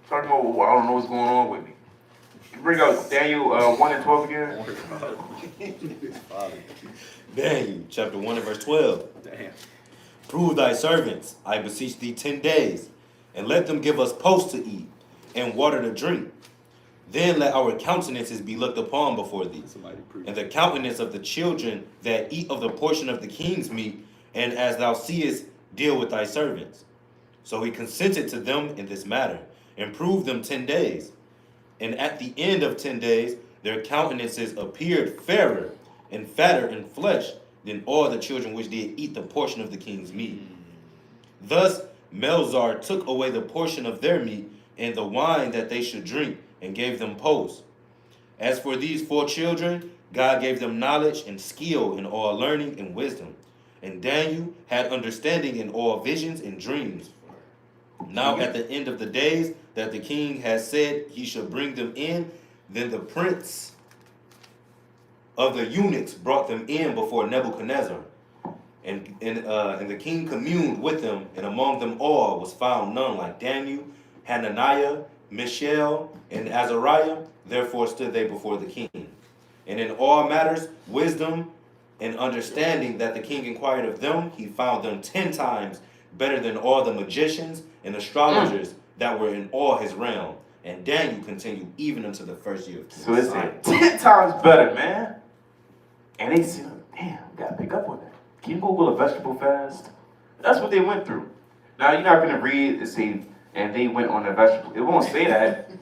A: Talking about, well, I don't know what's going on with me. You bring out Daniel 1 and 12 again?
B: Daniel, chapter 1 and verse 12.
E: Damn.
B: Prove thy servants, I beseech thee, 10 days, and let them give us post to eat, and water to drink. Then let our countenances be looked upon before thee, and the countenance of the children that eat of the portion of the king's meat, and as thou seest, deal with thy servants. So he consented to them in this matter, and proved them 10 days. And at the end of 10 days, their countenances appeared fairer and fatter in flesh than all the children which did eat the portion of the king's meat. Thus Melzar took away the portion of their meat and the wine that they should drink, and gave them post. As for these 4 children, God gave them knowledge and skill in all learning and wisdom. And Daniel had understanding in all visions and dreams. Now at the end of the days that the king has said he should bring them in, then the prince of the eunuchs brought them in before Nebuchadnezzar. And the king communed with them, and among them all was found none like Daniel, Hananiah, Mishael, and Azariah. Therefore stood they before the king. And in all matters, wisdom and understanding that the king inquired of them, he found them 10 times better than all the magicians and astrologers that were in all his realm. And Daniel continued even unto the first year of King
A: So it's
B: Cyrus.
A: 10 times better, man. And they said, damn, we gotta pick up on that. Can you Google a vegetable fast? That's what they went through. Now you're not gonna read and say, and they went on a vegetable. It won't say that,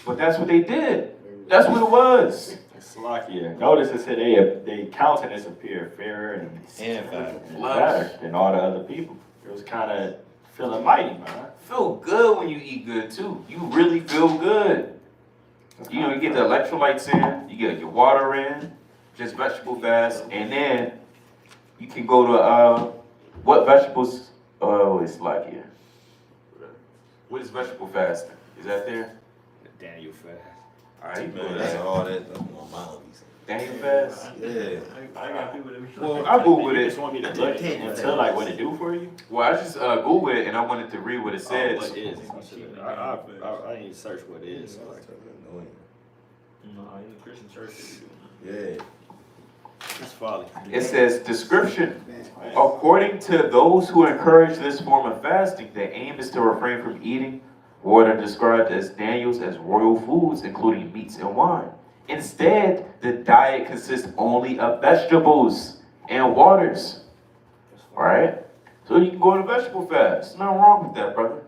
A: but that's what they did. That's what it was.
C: Slovakia. Notice it said they countenance appeared fairer and fatter than all the other people. It was kind of feeling mighty, man.
A: Feel good when you eat good too. You really feel good. You know, you get the electrolytes in, you get your water in, just vegetable fast, and then you can go to what vegetables? Oh, it's like here. What is vegetable fasting? Is that there?
E: Daniel fast.
A: All right,
B: Man, that's all that. That's on my hobbies.
A: Daniel fast.
B: Yeah.
C: I got people that
A: Well, I Googled
C: You
A: it.
C: just want me to look and tell like what it do for you?
A: Well, I just Googled it and I wanted to read what it said.
C: What is? I need to search what it is. So like,
E: No, in the Christian church they do.
B: Yeah.
E: That's folly.
A: It says description. According to those who encourage this form of fasting, the aim is to refrain from eating what are described as Daniel's as royal foods, including meats and wine. Instead, the diet consists only of vegetables and waters. Alright? So you can go on a vegetable fast. Nothing wrong with that, brother.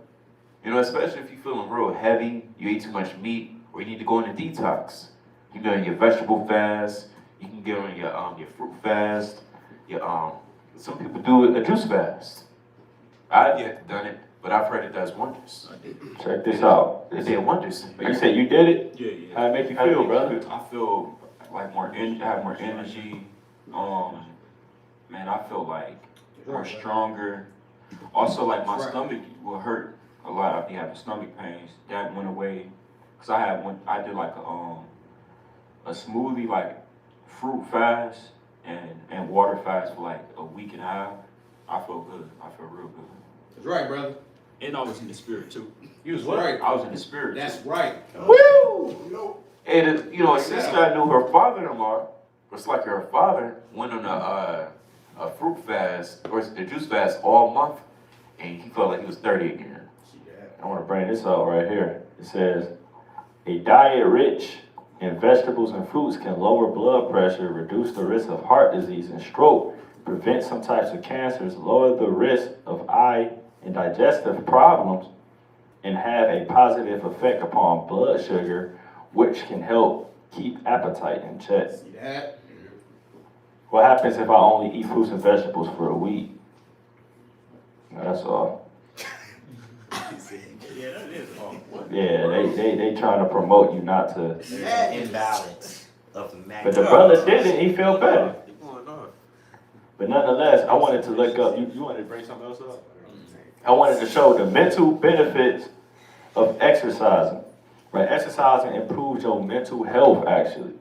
A: You know, especially if you're feeling real heavy, you eat too much meat, or you need to go on a detox. You can go on your vegetable fast, you can get on your fruit fast, some people do a juice fast. I've yet done it, but I've heard it does wonders.
C: check this out.
A: It did wonders.
C: You said you did it?
E: Yeah.
C: How it make you feel, brother?
F: I feel like I have more energy. Man, I feel like more stronger. Also, like my stomach will hurt a lot. I'll be having stomach pains. That went away. Cause I did like a smoothie, like fruit fast and water fast for like a week and a half. I feel good. I feel real good.
D: That's right, brother.
E: And I was in the spirit too.
A: You was what?
G: Right.
F: I was in the spirit.
G: That's right.
A: Woo! And you know, a sister I knew, her father-in-law was like her father went on a fruit fast or a juice fast all month, and he felt like he was 30 again.
C: I want to bring this out right here. It says, a diet rich in vegetables and fruits can lower blood pressure, reduce the risk of heart disease and stroke, prevent some types of cancers, lower the risk of eye and digestive problems, and have a positive effect upon blood sugar, which can help keep appetite in check.
G: See that?
C: What happens if I only eat fruits and vegetables for a week? That's all.
E: Yeah, that is all.
C: Yeah, they trying to promote you not to.
B: There's an imbalance of
C: But the brother did it, he felt better.
D: Keep going on.
C: But nonetheless, I wanted to look up, you wanted to bring something else up? I wanted to show the mental benefits of exercising. Right, exercising improves your mental health actually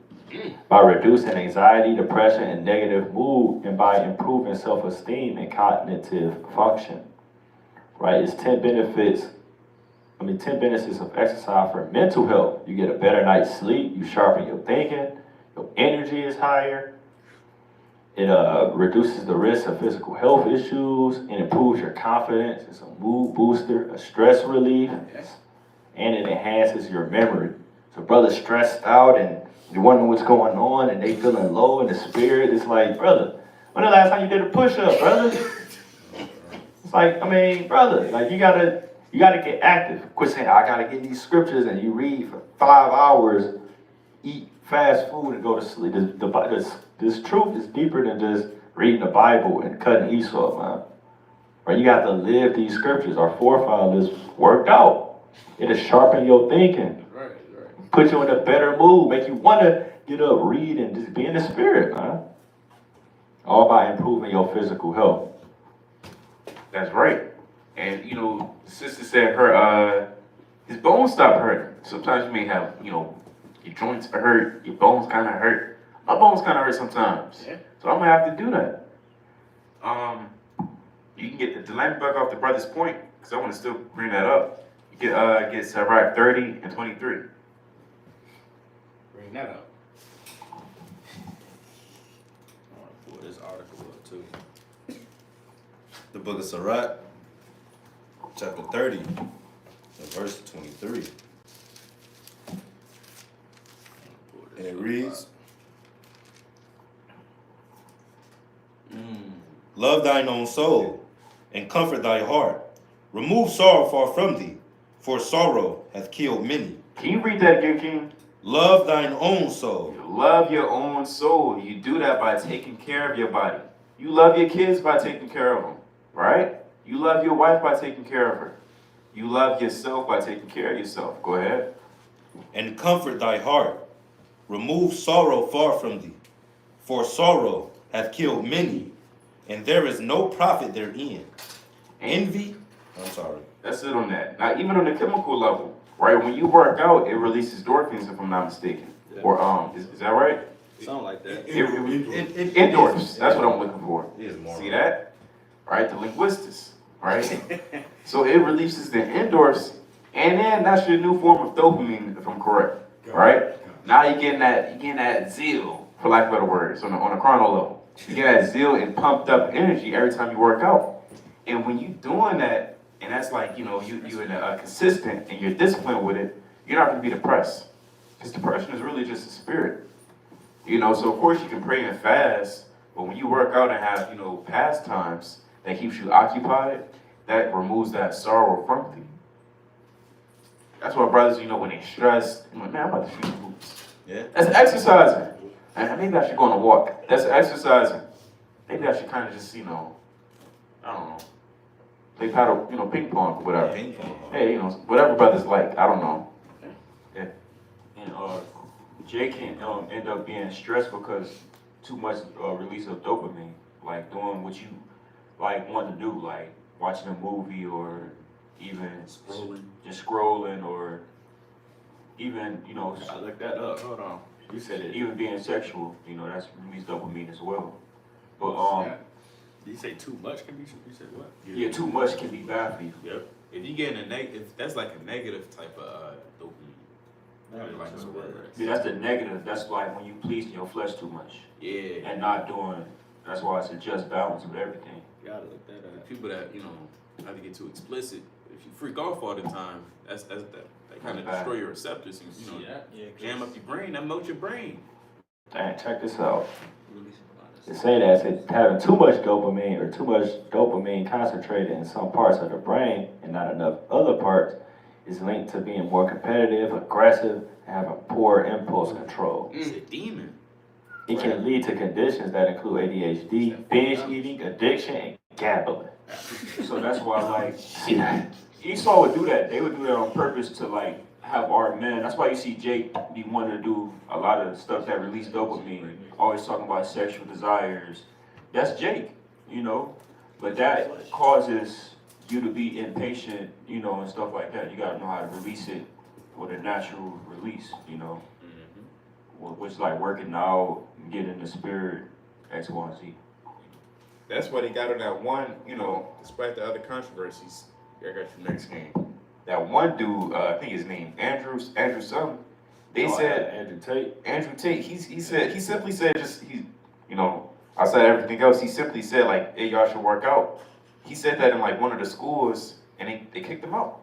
C: by reducing anxiety, depression, and negative mood, and by improving self-esteem and cognitive function. Right, it's 10 benefits of exercise for mental health. You get a better night's sleep, you sharpen your thinking, your energy is higher. It reduces the risk of physical health issues and improves your confidence. It's a mood booster, a stress relief, and it enhances your memory. So brothers stressed out and you're wondering what's going on and they feeling low in the spirit. It's like, brother, when the last time you did a push-up, brother? It's like, I mean, brother, like you gotta get active. Quit saying, I gotta get these scriptures and you read for 5 hours, eat fast food and go to sleep. This truth is deeper than just reading the Bible and cutting Esau, man. Right? You got to live these scriptures. Our forefathers worked out. It'll sharpen your thinking.
G: Right.
C: Put you in a better mood. Make you want to get up, read, and just be in the spirit, man. All by improving your physical health.
A: That's right. And you know, the sister said his bones stop hurting. Sometimes you may have, you know, your joints hurt, your bones kind of hurt. My bones kind of hurt sometimes.
E: Yeah.
A: So I'm gonna have to do that. You can get the lamp back off the brother's point, because I want to still bring that up. You can get Sirach 30 and 23.
G: Bring that up.
E: I want to pull this article up too.
B: The book of Sirach, chapter 30, and verse 23. And it reads, Love thine own soul, and comfort thy heart. Remove sorrow far from thee, for sorrow hath killed many.
A: Can you read that again, King?
B: Love thine own soul.
A: You love your own soul. You do that by taking care of your body. You love your kids by taking care of them, right? You love your wife by taking care of her. You love yourself by taking care of yourself. Go ahead.
B: And comfort thy heart. Remove sorrow far from thee, for sorrow hath killed many, and there is no profit therein. Envy, I'm sorry.
A: That's it on that. Now, even on the chemical level, right? When you work out, it releases endorphins, if I'm not mistaken.
E: Yeah.
A: Or is that right?
E: Sound like that.
A: Endorphins. That's what I'm looking for.
B: It is more.
A: See that? Right? The linguistics. Right? So it releases the endorphins, and then that's your new form of dopamine, if I'm correct. Right? Now you're getting that zeal, for lack of better words, on a carnal level. You get that zeal and pumped up energy every time you work out. And when you're doing that, and that's like, you know, you're consistent and you're disciplined with it, you're not going to be depressed. Because depression is really just a spirit. You know, so of course you can pray and fast, but when you work out and have, you know, pastimes that keeps you occupied, that removes that sorrow from thee. That's why brothers, you know, when they stressed, I'm like, man, I'm about to shoot the hoops.
B: Yeah.
A: That's exercising. And maybe I should go on a walk. That's exercising. Maybe I should kind of just, you know, I don't know, play paddle, you know, ping pong or whatever.
B: Ping pong.
A: Hey, you know, whatever brothers like. I don't know. Yeah.
F: And Jay can end up being stressed because too much release of dopamine, like doing what you like want to do, like watching a movie or even just scrolling, or even, you know,
E: I looked that up. Hold on. You said it.
F: even being sexual, you know, that's release dopamine as well. But
E: Did you say too much can be? You said what?
F: Yeah, too much can be bad for you.
D: Yep. If you get if that's like a negative type of dopamine. I like this word.
F: Yeah, that's the negative. That's like when you pleasing your flesh too much
D: Yeah.
F: and not doing. That's why it's a just balance of everything.
E: Gotta look that up.
D: People that have to get too explicit. If you freak off all the time, that kind of
F: Bad.
D: destroy your receptors and jam up your brain. That melts your brain.
C: Dang, check this out.
E: Releasing a lot of
C: They
E: stuff.
C: say that it's having too much dopamine or too much dopamine concentrated in some parts of the brain and not enough other parts is linked to being more competitive, aggressive, and having poor impulse control.
D: It's a demon.
C: It can lead to conditions that include ADHD, binge eating, addiction, and gambling.
F: So that's why, like,
C: See that?
F: Esau would do that. They would do that on purpose to, like, have our men. That's why you see Jake be wanting to do a lot of stuff that release dopamine. Always talking about sexual desires. That's Jake, But that causes you to be impatient, and stuff like that. You gotta know how to release it with a natural release, Which like working out, getting the spirit, X, Y, and Z.
D: That's why they got on that one, despite the other controversies. I got your next game.
A: That one dude, I think his name Andrew something. They said
C: Andrew Tate.
A: he simply said outside everything else, he simply said like, hey, y'all should work out. He said that in like one of the schools, and they kicked him out.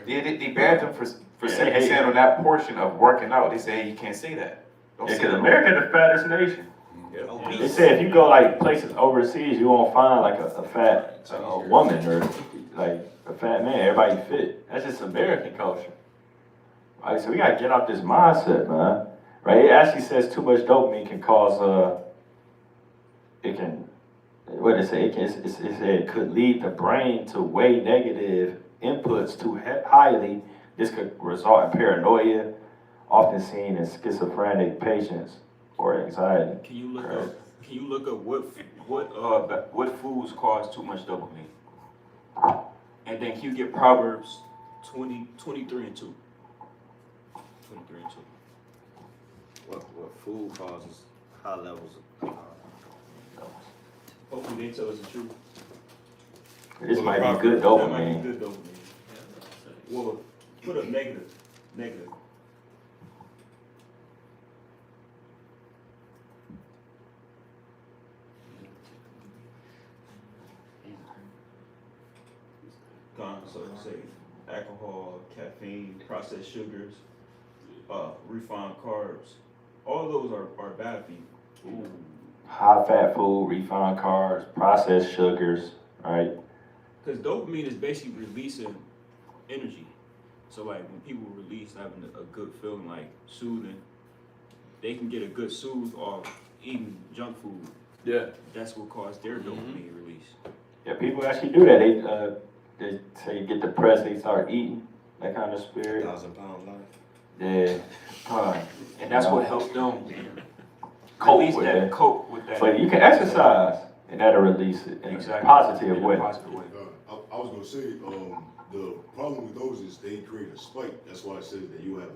A: They banned him for simply saying on that portion of working out. They say, hey, you can't say that. Don't say
C: Because
A: that.
C: America the fattest nation.
D: Yeah.
C: They say if you go like places overseas, you won't find like a fat woman or like a fat man. Everybody fit. That's just American culture. Right, so we gotta get off this mindset, man. Right? It actually says too much dopamine can cause it could lead the brain to weigh negative inputs too highly. This could result in paranoia, often seen in schizophrenic patients or anxiety.
D: Can you look
C: Correct.
D: up? Can you look up
F: What foods cause too much dopamine? And then can you get Proverbs
D: 23 and 2? 23 and 2.
E: What food causes high levels of hopefully they tell us the truth.
C: This might be good
E: That might
C: dopamine.
E: be good dopamine. Well, put up negative. Negative. So say alcohol, caffeine, processed sugars, refined carbs. All those are bad for you.
C: Ooh. High fat food, refined carbs, processed sugars, right?
E: Because dopamine is basically releasing energy. So like when people release having a good feeling, like soothing, they can get a good soothe off eating junk food.
D: Yeah.
E: That's what caused their dopamine release.
C: Yeah, people actually do that. They say you get depressed, they start eating, that kind of spirit.
B: 1,000-pound life.
C: Yeah.
F: And that's what helps them
C: Cope
F: release
C: with
F: that,
C: that.
F: cope with that.
C: But you can exercise, and that'll release it in a
F: Exactly.
C: positive
F: In a
C: way.
F: positive way.
G: I was gonna say, the problem with those is they create a spike. That's why it says that you have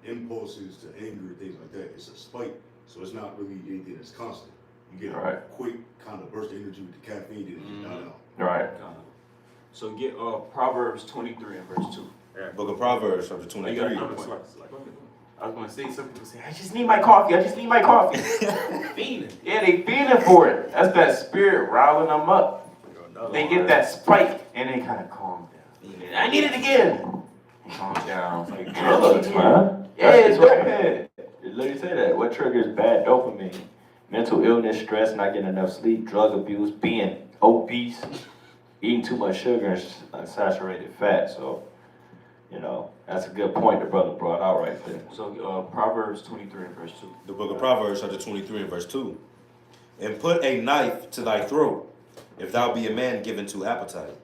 G: impulses to anger, things like that. It's a spike, so it's not really anything that's constant. You get a
C: Right.
G: quick kind of burst of energy with the caffeine, then it just die out.
C: Right.
F: So get Proverbs 23 and verse 2.
B: Book of Proverbs, chapter
D: Oh, you got
B: 23.
D: another one. I was gonna say, some people say,
A: I just need my coffee.
D: fiending.
A: Yeah, they feeling for it. That's that spirit riling them up. They get that spike and they kind of calm down. I need it again. Calm down. It's like
C: Drugs, man.
A: Yeah, it's
C: That's
A: dope.
C: It literally say that. What triggers bad dopamine? Mental illness, stress, not getting enough sleep, drug abuse, being obese, eating too much sugar and unsaturated fat. So, that's a good point the brother brought out right there.
F: So Proverbs 23 and verse 2.
B: The book of Proverbs, chapter 23 and verse 2. And put a knife to thy throat, if thou be a man given to appetite.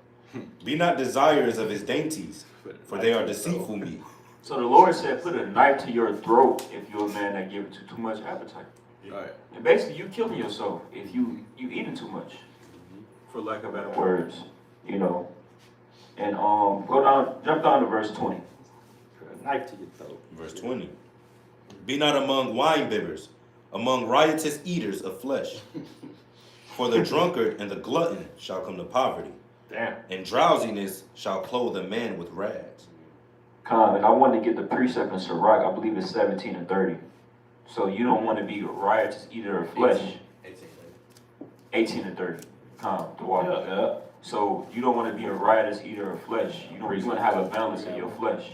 B: Be not desirous of his dainties, for they are deceitful meat.
F: So the Lord said, put a knife to your throat if you're a man that gives too much appetite.
D: Right.
F: And basically, you killing yourself if you eating too much.
D: For lack of better
F: Words, And jump down to verse 20.
E: Knife to your throat.
B: Verse 20. Be not among wine bibbers, among riotous eaters of flesh. For the drunkard and the glutton shall come to poverty,
C: Damn.
B: and drowsiness shall clothe a man with rags.
F: And I wanted to get the precept in Sirach, I believe it's 17 and 30. So you don't want to be a riotous eater of flesh. 18 and 30. The water.
C: Yeah.
F: So you don't want to be a riotous eater of flesh. You want to have a balance in your flesh.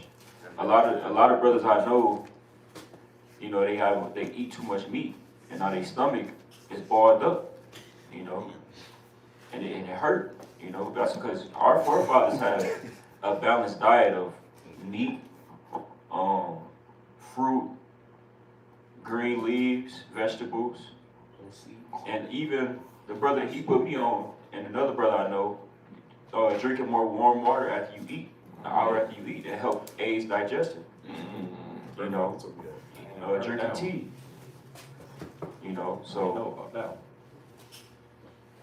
F: A lot of brothers I know, you know, they eat too much meat, and now their stomach is balled up, you know, and it hurt, you know. That's because our forefathers had a balanced diet of meat, fruit, green leaves, vegetables, and even the brother he put me on, and another brother I know, drinking more warm water after you eat, an hour after you eat, it helps aids digestion. You know, drinking tea. You know, so.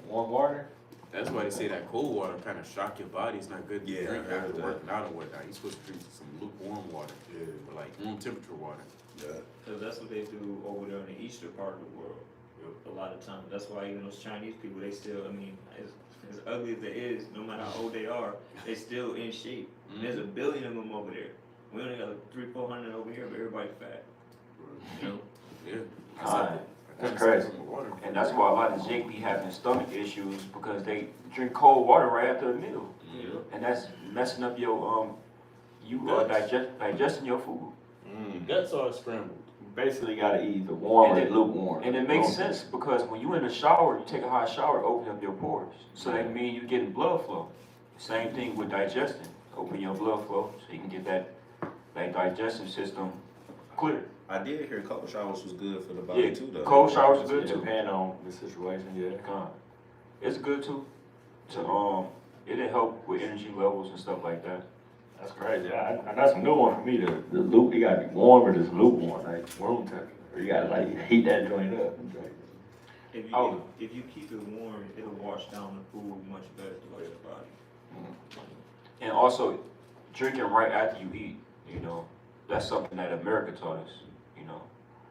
C: Warm water?
D: That's why they say that cold water kind of shock your body. It's not good to
G: Yeah,
D: drink
G: I heard
D: after
G: that.
D: working out or whatnot. You're supposed to drink some lukewarm water,
G: Yeah.
D: or like room temperature water.
G: Yeah.
E: Because that's what they do over there in the eastern part of the world. A lot of times. That's why even those Chinese people, they still, I mean, as ugly as it is, no matter how old they are, they still in shape. And there's a billion of them over there. We only got like 300-400 over here, but everybody's fat. You know?
D: Yeah.
C: That's crazy.
F: And that's why a lot of Jake be having stomach issues because they drink cold water right after a meal.
D: Yeah.
F: And that's messing up your, digesting your food.
D: Guts are scrambled.
C: You basically gotta eat either warm or lukewarm.
F: And it makes sense because when you in the shower, you take a hot shower, open up your pores. So that means you're getting blood flow. Same thing with digesting. Open your blood flow so you can get that digestive system clear.
B: I did hear cold showers was good for the body
F: Yeah,
B: too, though.
F: cold showers are good
C: It
F: too.
C: depend on the situation, yeah.
F: It's good too. It'll help with energy levels and stuff like that.
C: That's crazy. That's a new one for me. The loop, you gotta be warm or just lukewarm, like room temperature. Or you gotta like heat that joint up and drink it.
E: If you keep it warm, it'll wash down the food much better throughout your body.
F: And also, drinking right after you eat, you know, that's something that America taught us, you know.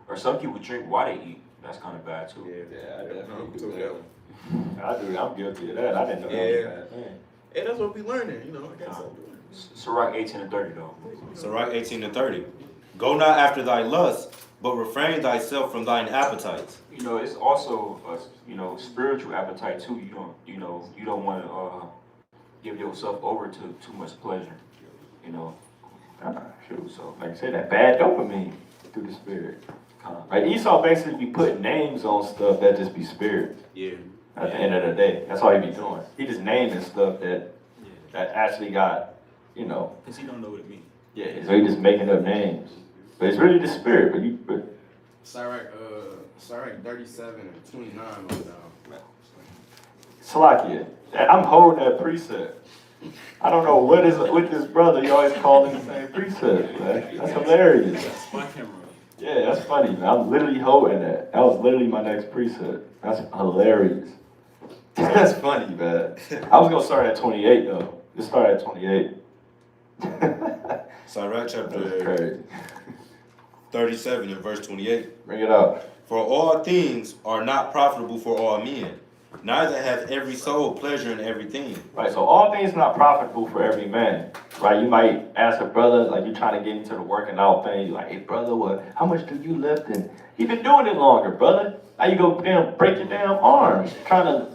F: Or some people drink while they eat. That's kind of bad too.
C: Yeah, I definitely
D: So
C: do
D: that
C: that. I do. I'm guilty of that. I didn't know that was a bad thing.
D: And that's what we learning, you know. I guess I'm doing.
F: Sirach 18 and 30 though.
B: Sirach 18 and 30. Go not after thy lust, but refrain thyself from thine appetites.
F: You know, it's also a spiritual appetite too. You don't want to give yourself over to too much pleasure. You know.
C: Shoot, so like I said, that bad dopamine through the spirit. Like Esau basically be putting names on stuff that just be spirit.
D: Yeah.
C: At the end of the day, that's all he be doing. He just naming stuff that actually got, you know.
E: Because he don't know what it means.
C: Yeah, so he just making up names, but it's really the spirit. But
H: Sirach 37 and 29 on down.
C: Salakia, I'm holding that precept. I don't know what is with this brother. You always calling the same precept, man. That's hilarious.
E: That's my camera.
C: Yeah, that's funny, man. I'm literally holding that. That was literally my next precept. That's hilarious. That's funny, man. I was gonna start at 28 though. Just start at 28.
B: Sirach
C: That's
B: chapter
C: crazy.
B: 37 and verse 28.
C: Bring it up.
B: For all things are not profitable for all men, neither hath every soul pleasure in everything.
C: Right, so all things not profitable for every man. Right, you might ask a brother, like you're trying to get into the working out thing. You're like, hey brother, what? How much do you lift? And he been doing it longer, brother. Now you go damn break your damn arms trying to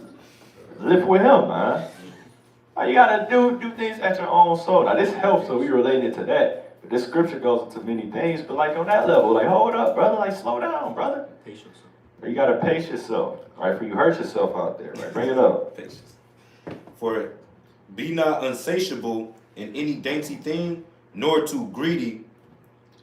C: lift with him, man. You gotta do things at your own soul. Now this helps, so we relate it to that. But this scripture goes into many things, but like on that level, like hold up, brother, like slow down, brother.
E: Patience.
C: You gotta pace yourself, right? For you hurt yourself out there, right? Bring it up.
B: For be not unsatiable in any dainty thing, nor too greedy.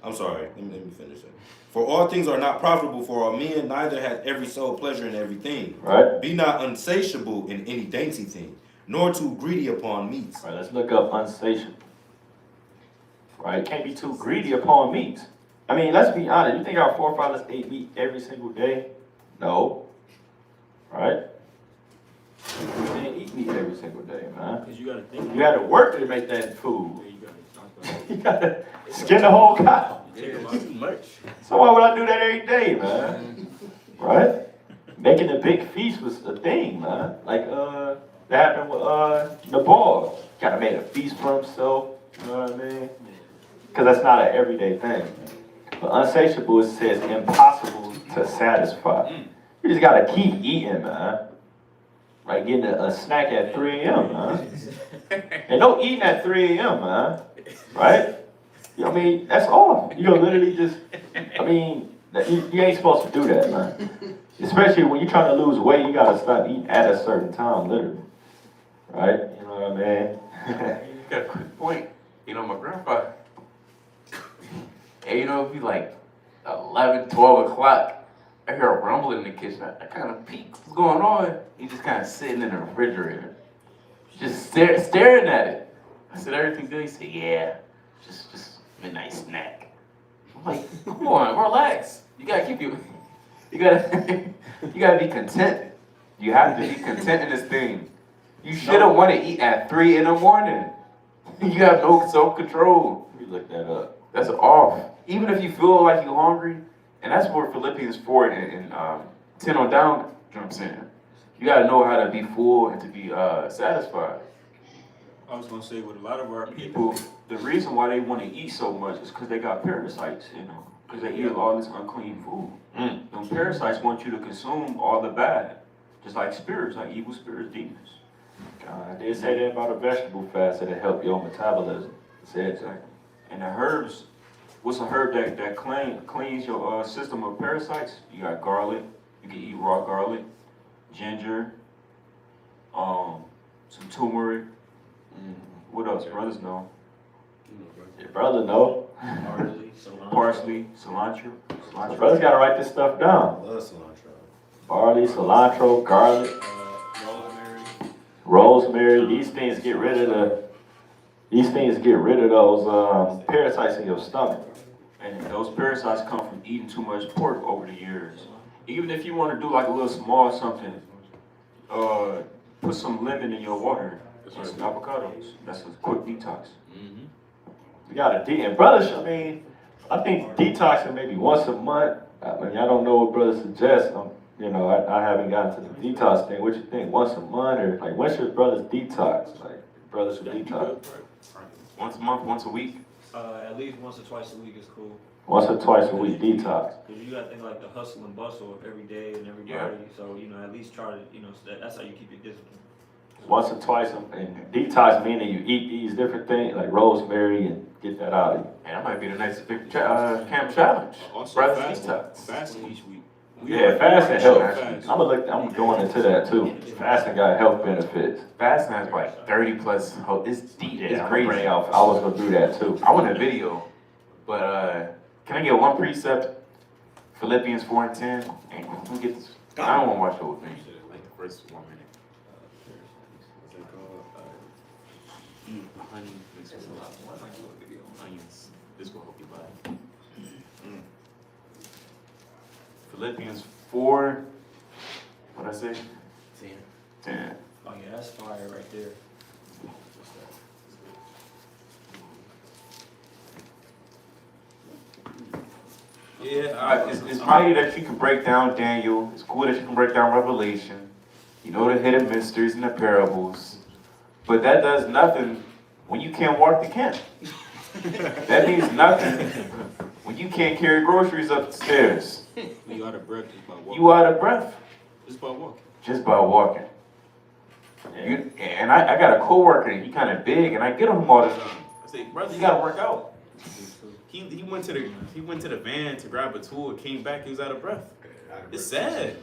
B: I'm sorry, let me finish it. For all things are not profitable for all men, neither hath every soul pleasure in everything.
C: Right?
B: Be not unsatiable in any dainty thing, nor too greedy upon meats.
C: All right, let's look up unsatiable. Right? Can't be too greedy upon meat. I mean, let's be honest. You think our forefathers ate meat every single day? No. Right? They didn't eat meat every single day, man.
E: Because you got to think.
C: You had to work to make that food.
E: Yeah, you got to.
C: You gotta skin the whole cow.
E: Take a lot too much.
C: So why would I do that every day, man? Right? making a big feast was a thing, man. Like, that happened with, Nabal. Kinda made a feast for himself, you know what I mean? Cause that's not an everyday thing. But unsatiable, it says impossible to satisfy. You just gotta keep eating, man. Like getting a snack at 3 a.m., man. And no eating at 3 a.m., man. Right? You know what I mean? That's all. You know, literally just, I mean, you ain't supposed to do that, man. Especially when you're trying to lose weight, you gotta stop eating at a certain time, literally. Right? You know what I mean?
A: You got a quick point. You know, my grandpa, and you know, it'd be like 11, 12 o'clock. I hear a rumble in the kitchen. I kind of peek. What's going on? He just kind of sitting in the refrigerator, just staring at it. I said, everything good? He said, yeah, just midnight snack. I'm like, come on, relax. You gotta keep you gotta, you gotta be content. You have to be content in this thing. You shouldn't want to eat at 3 in the morning. You have no self-control.
C: Let me look that up.
A: That's off. Even if you feel like you're hungry, and that's where Philippians 4 and 10 on down jumps in. You gotta know how to be full and to be satisfied.
E: I was gonna say with a lot of our
F: People, the reason why they want to eat so much is because they got parasites, you know, because they eat all this unclean food. Them parasites want you to consume all the bad, just like spirits, like evil spirits, demons.
C: I did say that about a vegetable fast that it help your metabolism. It said
F: Exactly. And the herbs, what's a herb that cleans your system of parasites? You got garlic. You can eat raw garlic, ginger, some turmeric. What else? Brothers know.
C: your brother know.
F: Parsley, cilantro.
C: My brother's gotta write this stuff down.
B: I love cilantro.
C: Barley, cilantro, garlic, rosemary. These things get rid of those parasites in your stomach.
F: And those parasites come from eating too much pork over the years. Even if you want to do like a little small something, put some lemon in your water and some avocados. That's a quick detox.
C: You gotta and brothers, I mean, I think detoxing maybe once a month. I mean, I don't know what brothers suggest. You know, I haven't gotten to the detox thing. What you think? Once a month or like when should brothers detox? Like brothers should detox.
A: Once a month, once a week.
I: At least once or twice a week is cool.
C: Once or twice a week detox.
I: Cause you gotta think like the hustle and bustle of every day and everybody.
A: Yeah.
I: So you know, at least try to, you know, that's how you keep your discipline.
C: Once or twice, and detox meaning you eat these different things like rosemary and get that out of you.
A: And that might be the next big camp challenge.
E: also
A: Brothers
E: fasting
A: detox.
E: each week.
C: Yeah, fasting helps.
E: Fast.
C: I'm going into that too. Fasting got health benefits.
A: Fasting has like 30 plus. It's deep. It's
C: I'm
A: crazy.
C: bringing out. I was gonna do that too.
A: I want a video, but can I get one precept? Philippians 4 and 10. And let me get this. I don't want to watch the whole thing. Like the first 1 minute. What's it called? Eat honey mixed with a lot of onions. This will help you buy. Philippians 4. What'd I say? 10.
I: Oh yeah, that's fire right there.
A: Yeah, it's mighty that you can break down Daniel. It's cool that you can break down Revelation. You know the hidden mysteries and the parables. But that does nothing when you can't walk the camp. That means nothing when you can't carry groceries up the stairs.
E: You out of breath just by walking.
A: You out of breath
E: Just by walking.
A: just by walking. And I got a coworker, and he kind of big, and I get him all the time. I say, brother, you gotta work out. He went to the van to grab a tool, came back, he was out of breath. It's sad.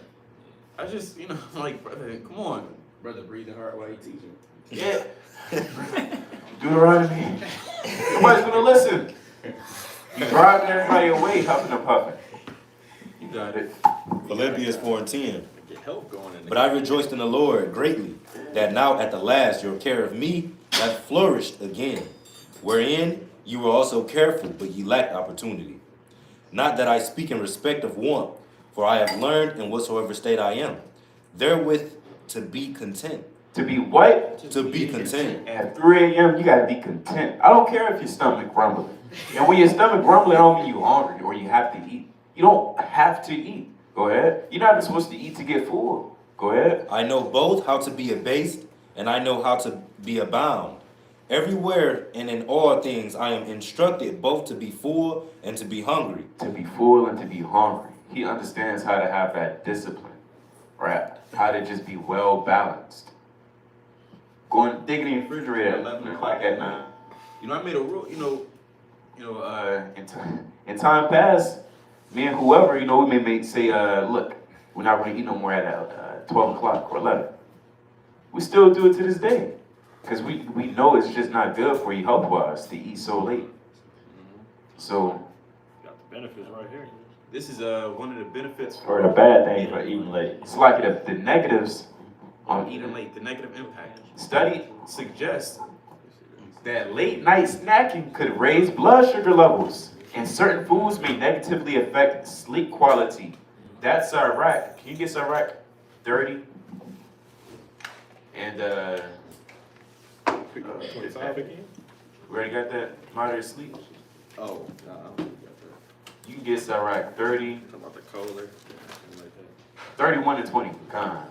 A: I just, like, brother, come on.
H: Brother breathing hard while he teaching.
A: Yeah. Deuteronomy. Nobody's gonna listen. You driving everybody away, huffing and puffing. You got it.
B: Philippians 4 and 10.
A: Get help going in
B: But I rejoiced in the Lord greatly, that now at the last your care of me hath flourished again, wherein you were also careful, but ye lacked opportunity. Not that I speak in respect of want, for I have learned in whatsoever state I am, therewith to be content.
A: To be what?
B: To be content.
A: At 3 a.m., you gotta be content. I don't care if your stomach grumbling. And when your stomach grumbling, I don't mean you hungry or you have to eat. You don't have to eat. Go ahead. You're not even supposed to eat to get full. Go ahead.
B: I know both how to be abased, and I know how to be abound. Everywhere and in all things I am instructed both to be full and to be hungry.
A: To be full and to be hungry. He understands how to have that discipline, right? How to just be well balanced. Going digging in the refrigerator at 11 o'clock at night. You know, I made a rule. In time past, me and whoever, we may say, look, we're not going to eat no more at 12 o'clock or 11. We still do it to this day. Because we know it's just not good for you health-wise to eat so late. So,
E: Got the benefits right here.
A: this is one of the benefits
C: Or the bad thing for eating late.
A: It's like the negatives on eating late, the negative impact. Study suggests that late night snacking could raise blood sugar levels, and certain foods may negatively affect sleep quality. That's Iraq. Can you get Iraq 30? And
E: 25 again?
A: we already got that moderate sleep.
E: Oh, no, I don't think we got that.
A: You can get Iraq 30,
E: Talking about the Kohler.
A: 31 and 20. Con.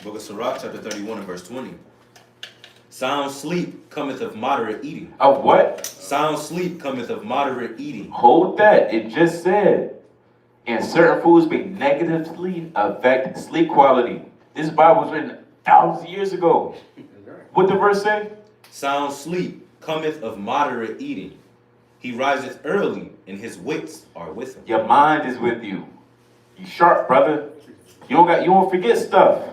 B: Book of Sirach, chapter 31 and verse 20. Sound sleep cometh of moderate eating.
A: Of what?
B: Sound sleep cometh of moderate eating.
A: Hold that. It just said, and certain foods may negatively affect sleep quality. This Bible was written thousands of years ago. What the verse say?
B: Sound sleep cometh of moderate eating. He riseth early, and his wits are with him.
A: Your mind is with you. You sharp, brother. You won't forget stuff.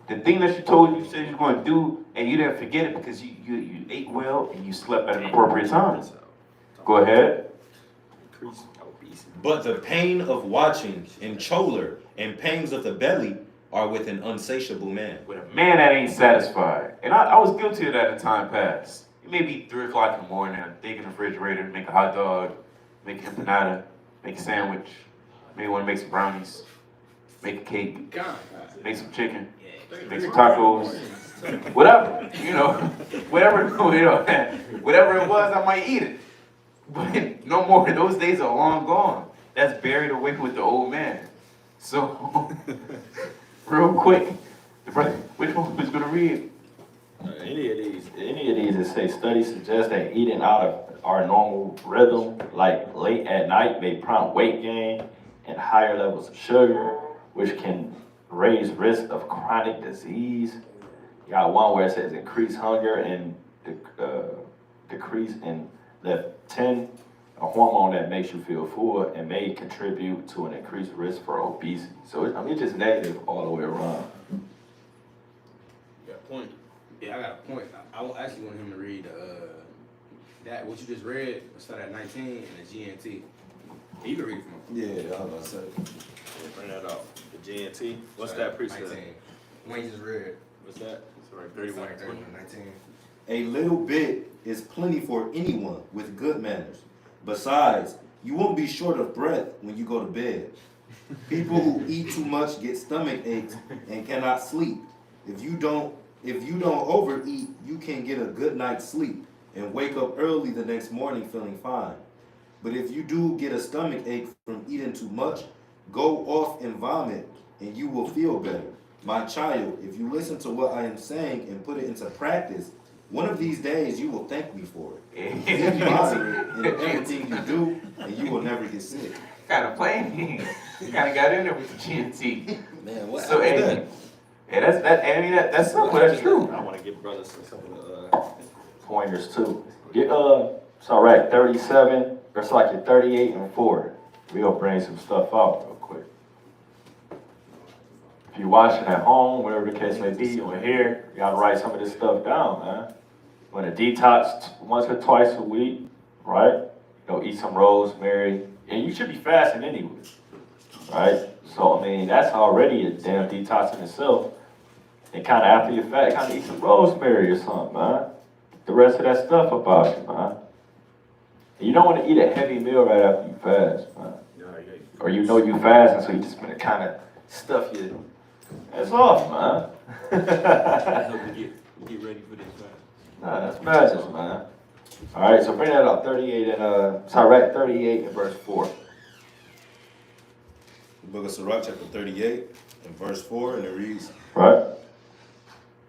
A: The thing that you said you're going to do, and you didn't forget it because you ate well and you slept at an appropriate time. Go ahead.
E: Increase obesity.
B: But the pain of watching and choler and pangs of the belly are with an unsatiable man.
A: With a man that ain't satisfied. And I was guilty of that in time past. It may be 3 o'clock in the morning, I dig in the refrigerator, make a hot dog, make an empanada, make a sandwich, maybe want to make some brownies, make a cake, make some chicken, make some tacos, whatever, whatever, whatever it was, I might eat it. But no more, those days are long gone. That's buried away with the old man. So, real quick, which one was gonna read?
C: Any of these that say studies suggest that eating out of our normal rhythm, like late at night, may prompt weight gain and higher levels of sugar, which can raise risk of chronic disease. You got one where it says increase hunger and decrease in leptin, a hormone that makes you feel full and may contribute to an increased risk for obesity. So it's just negative all the way around.
H: You got a point. Yeah, I got a point. I actually want him to read that what you just read. Start at 19 and the GNT. You can read it from him.
B: Yeah, I was about to say.
E: Bring that up. The GNT. What's that precept?
H: 19. When you just read.
E: What's that?
A: It's right, 31 and 20.
H: 19.
B: A little bit is plenty for anyone with good manners. Besides, you won't be short of breath when you go to bed. People who eat too much get stomach aches and cannot sleep. If you don't overeat, you can get a good night's sleep and wake up early the next morning feeling fine. But if you do get a stomach ache from eating too much, go off and vomit and you will feel better. My child, if you listen to what I am saying and put it into practice, one of these days you will thank me for it. Be moderate in everything you do and you will never get sick.
A: Kind of playing. You kind of got in there with the GNT.
B: Man, what
A: So,
B: happened?
A: that's simple. That's true.
C: I want to give brothers some of the pointers too. Get Sirach 37, or it's like your 38 and 4. We'll bring some stuff out real quick. If you're watching at home, whatever the case may be, or here, you gotta write some of this stuff down, man. You wanna detox once or twice a week, right? Eat some rosemary, and you should be fasting anyway, right? So, that's already a damn detox in itself. And kind of after you fast, kind of eat some rosemary or something, man. Get the rest of that stuff about you, man. And you don't want to eat a heavy meal right after you fast, man. Or you fasting, so you just gonna kind of stuff your ass off, man.
E: Help you get ready for this fast.
C: Nah, that's madness, man. All right, so bring that up, 38 and Sirach 38 and verse 4.
B: book of Sirach, chapter 38, and verse 4, and it reads,
C: Right?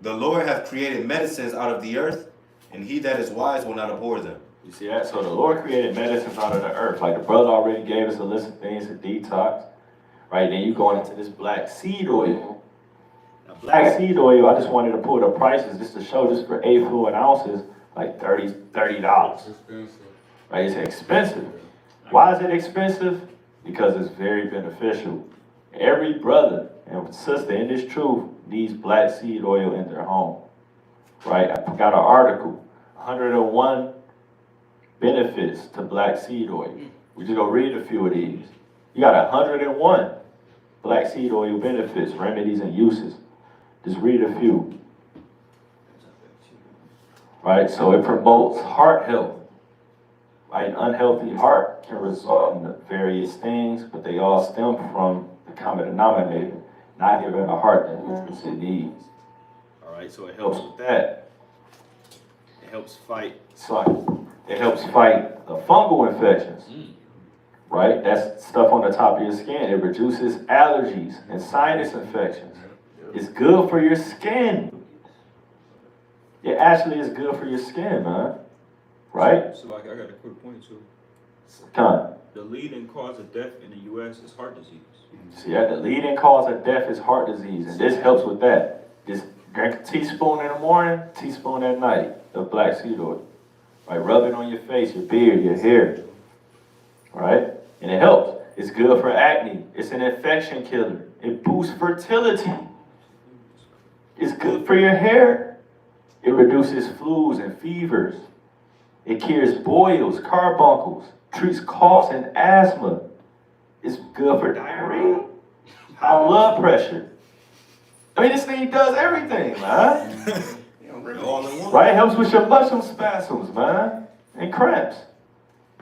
B: The Lord hath created medicines out of the earth, and he that is wise will not abhor them.
C: You see that? So the Lord created medicines out of the earth. Like the brother already gave us a list of things to detox. Right? Then you going into this black seed oil. Now, black seed oil, I just wanted to pull the prices just to show, just for 8 fluid ounces, like $30. Right? It's expensive. Why is it expensive? Because it's very beneficial. Every brother and sister in this truth needs black seed oil in their home. Right? I got an article, 101 benefits to black seed oil. We just gonna read a few of these. You got 101 black seed oil benefits, remedies, and uses. Just read a few. Right? So it promotes heart health. Right? An unhealthy heart can result in various things, but they all stem from the common denominator, not giving a heart the nutrients it needs. All right, so it helps with that. It helps fight the fungal infections. Right? That's stuff on the top of your skin. It reduces allergies and sinus infections. It's good for your skin. It actually is good for your skin, man. Right?
E: So like, I got a quick point too.
C: Come.
E: The leading cause of death in the U.S. is heart disease.
C: See that? The leading cause of death is heart disease, and this helps with that. Just drink a teaspoon in the morning, teaspoon at night of black seed oil. Right? Rub it on your face, your beard, your hair. Right? And it helps. It's good for acne. It's an infection killer. It boosts fertility. It's good for your hair. It reduces flus and fevers. It cures boils, carbuncles, treats coughs and asthma. It's good for diarrhea, high blood pressure. I mean, this thing does everything, man.
B: All in one.
C: Right? It helps with your muscle spasms, man, and cramps.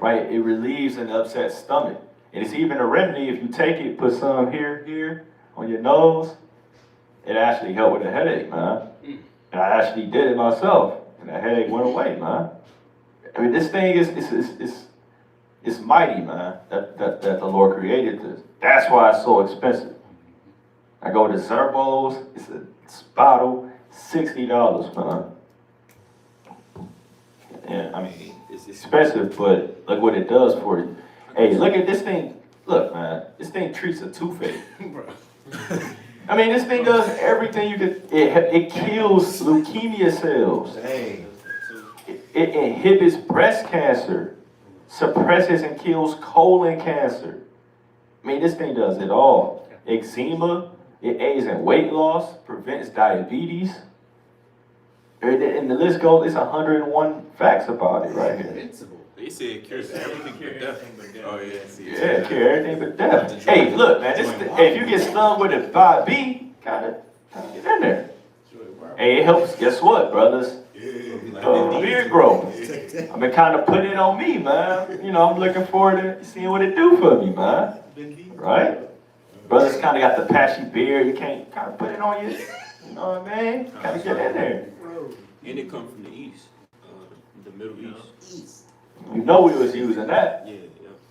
C: Right? It relieves an upset stomach. And it's even a remedy if you take it, put some here, on your nose. It actually helped with a headache, man. And I actually did it myself, and the headache went away, man. I mean, this thing is mighty, man, that the Lord created this. That's why it's so expensive. I go to Zerbo's, it's a bottle, $60, man. And I mean, it's expensive, but look what it does for you. Hey, look at this thing. Look, man, this thing treats a toothache. I mean, this thing does everything you could. It kills leukemia cells.
B: Dang.
C: It inhibits breast cancer, suppresses and kills colon cancer. I mean, this thing does it all. Eczema, it aids in weight loss, prevents diabetes. And the list goes, it's 101 facts about it right here.
D: They say it cures everything but death. Oh yeah, see.
C: Yeah, it cures everything but death. Hey, look, man, if you get stung with a 5B, gotta get in there. Hey, it helps, guess what, brothers? Beard growth. I've been kind of putting it on me, man. You know, I'm looking forward to seeing what it do for me, man. Right? Brothers kind of got the patchy beard. You can't kind of put it on you. You know what I mean? Kind of get in there.
E: And it come from the east, the Middle East.
C: You know we was using that.
E: Yeah.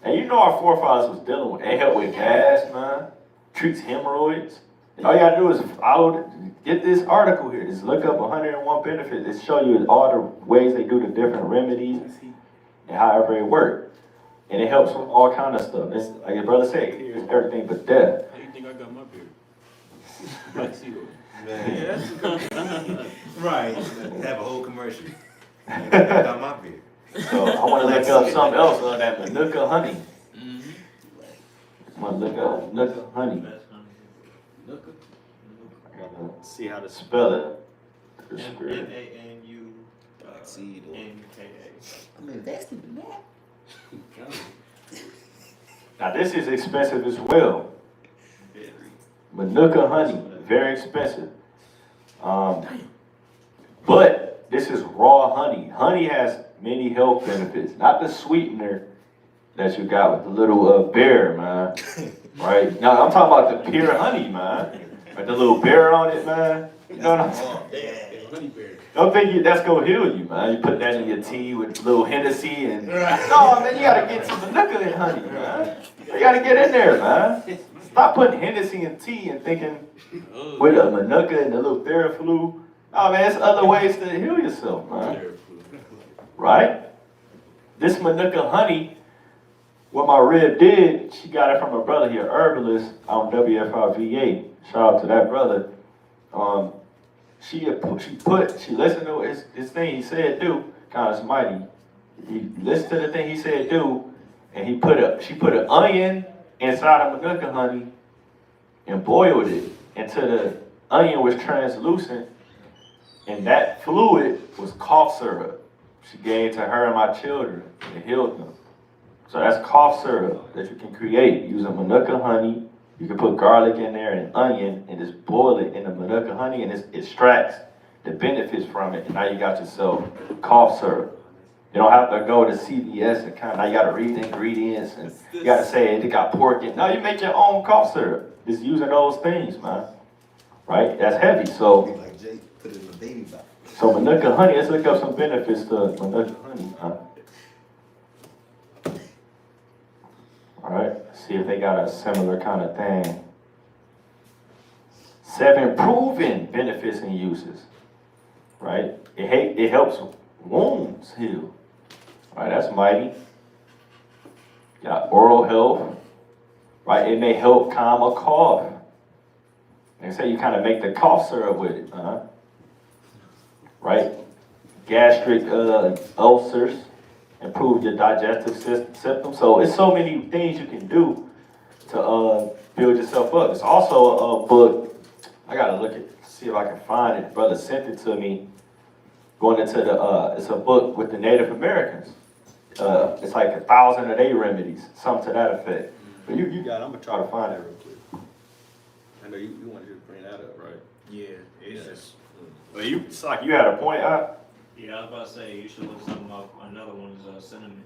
C: And you know our forefathers was dealing with. They help with gas, man. Treats hemorrhoids. And all you gotta do is get this article here. Just look up 101 benefits. It show you all the ways they do the different remedies and however it works. And it helps with all kind of stuff. It's, like your brother said, it cures everything but death.
E: How do you think I got my beard? Black seed oil.
B: Man. Right. Have a whole commercial. Got my beard.
C: So I want to look up something else on that Manuka honey. I want to look up Manuka honey. I gotta see how to spell it.
I: MANUKA.
C: Now this is expensive as well. Manuka honey, very expensive. But this is raw honey. Honey has many health benefits, not the sweetener that you got with the little bear, man. Right? Now I'm talking about the pure honey, man. With the little bear on it, man. You know what I'm saying?
H: Yeah, honey bear.
C: Don't think that's gonna heal you, man. You put that in your tea with a little Hennessy and no, man, you gotta get some Manuka and honey, man. You gotta get in there, man. Stop putting Hennessy in tea and thinking with a Manuka and a little Theraflu. Oh man, there's other ways to heal yourself, man. Right? This Manuka honey, what my rib did, she got it from a brother here, herbalist on WFRVA. Shout out to that brother. She listened to his thing he said do, kind of mighty. He listened to the thing he said do, and she put an onion inside of Manuka honey and boiled it until the onion was translucent, and that fluid was cough syrup. She gave it to her and my children and healed them. So that's cough syrup that you can create using Manuka honey. You can put garlic in there and onion and just boil it in the Manuka honey, and it extracts the benefits from it. And now you got yourself cough syrup. You don't have to go to CVS and now you got to read the ingredients and you got to say it got pork in. No, you make your own cough syrup. Just using those things, man. Right? That's heavy. So,
B: Like Jay, put it in the baby bottle.
C: so Manuka honey, let's look up some benefits to Manuka honey, huh? All right, see if they got a similar kind of thing. 7 proven benefits and uses, right? It helps wounds heal, right? That's mighty. Got oral health, right? It may help calm a cough. They say you kind of make the cough syrup with it, right? Gastric ulcers. Improve your digestive symptoms. So it's so many things you can do to build yourself up. It's also a book. I gotta look at, see if I can find it. Brother sent it to me. Going into it's a book with the Native Americans. It's like 1,000 a day remedies, something to that effect. But you got it. I'm gonna try to find it real quick.
H: I know you wanted to bring that up, right?
E: Yeah, it's just.
C: But it's like you had a point,
J: Yeah, I was about to say, you should look something up. Another one is cinnamon.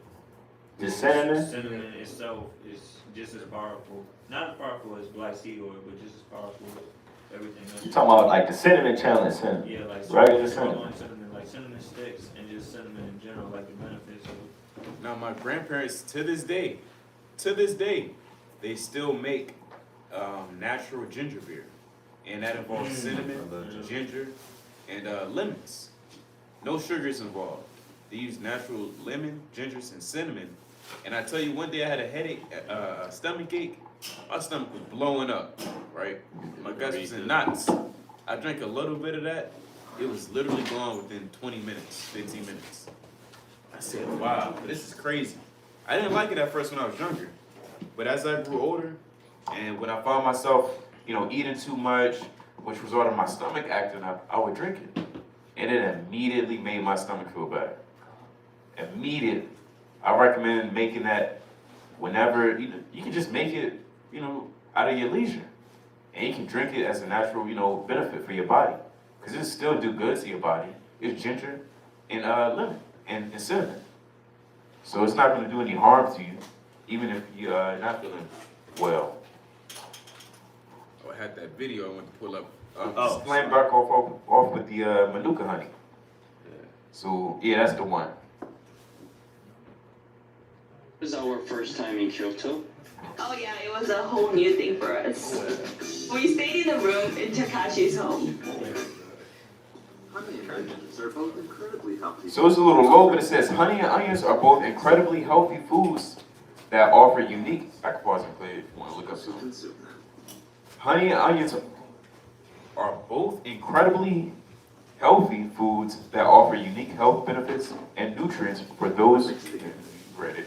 C: Just cinnamon?
J: Cinnamon itself is just as powerful. Not as powerful as black seed oil, but just as powerful as everything else.
C: You talking about like the cinnamon challenge cinnamon?
J: Yeah, like
C: Regular cinnamon.
J: cinnamon, like cinnamon sticks and just cinnamon in general, like the benefits of it.
D: Now my grandparents to this day, they still make natural ginger beer, and that involves cinnamon, ginger, and lemons. No sugars involved. They use natural lemon, ginger, and cinnamon. And I tell you, one day I had a headache, a stomach ache. My stomach was blowing up, right? My guts was in knots. I drank a little bit of that. It was literally gone within 20 minutes, 15 minutes. I said, wow, this is crazy. I didn't like it at first when I was younger. But as I grew older, and when I found myself, eating too much, which resulted in my stomach acting up, I would drink it. And it immediately made my stomach feel better. Immediately. I recommend making that whenever, you can just make it, out of your leisure. And you can drink it as a natural, benefit for your body. Because it still do good to your body. It's ginger and lemon and cinnamon. So it's not going to do any harm to you, even if you're not feeling well. Oh, I had that video I want to pull up.
A: Explain back off with the Manuka honey. So, yeah, that's the one.
K: It was our first time in Kyoto.
L: Oh yeah, it was a whole new thing for us. We stayed in a room in Takashi's home.
M: Honey and onions are both incredibly healthy.
A: So it's a little low, but it says honey and onions are both incredibly healthy foods that offer unique. I can pause and play it if you want to look up something. Honey and onions are both incredibly healthy foods that offer unique health benefits and nutrients for those who read it.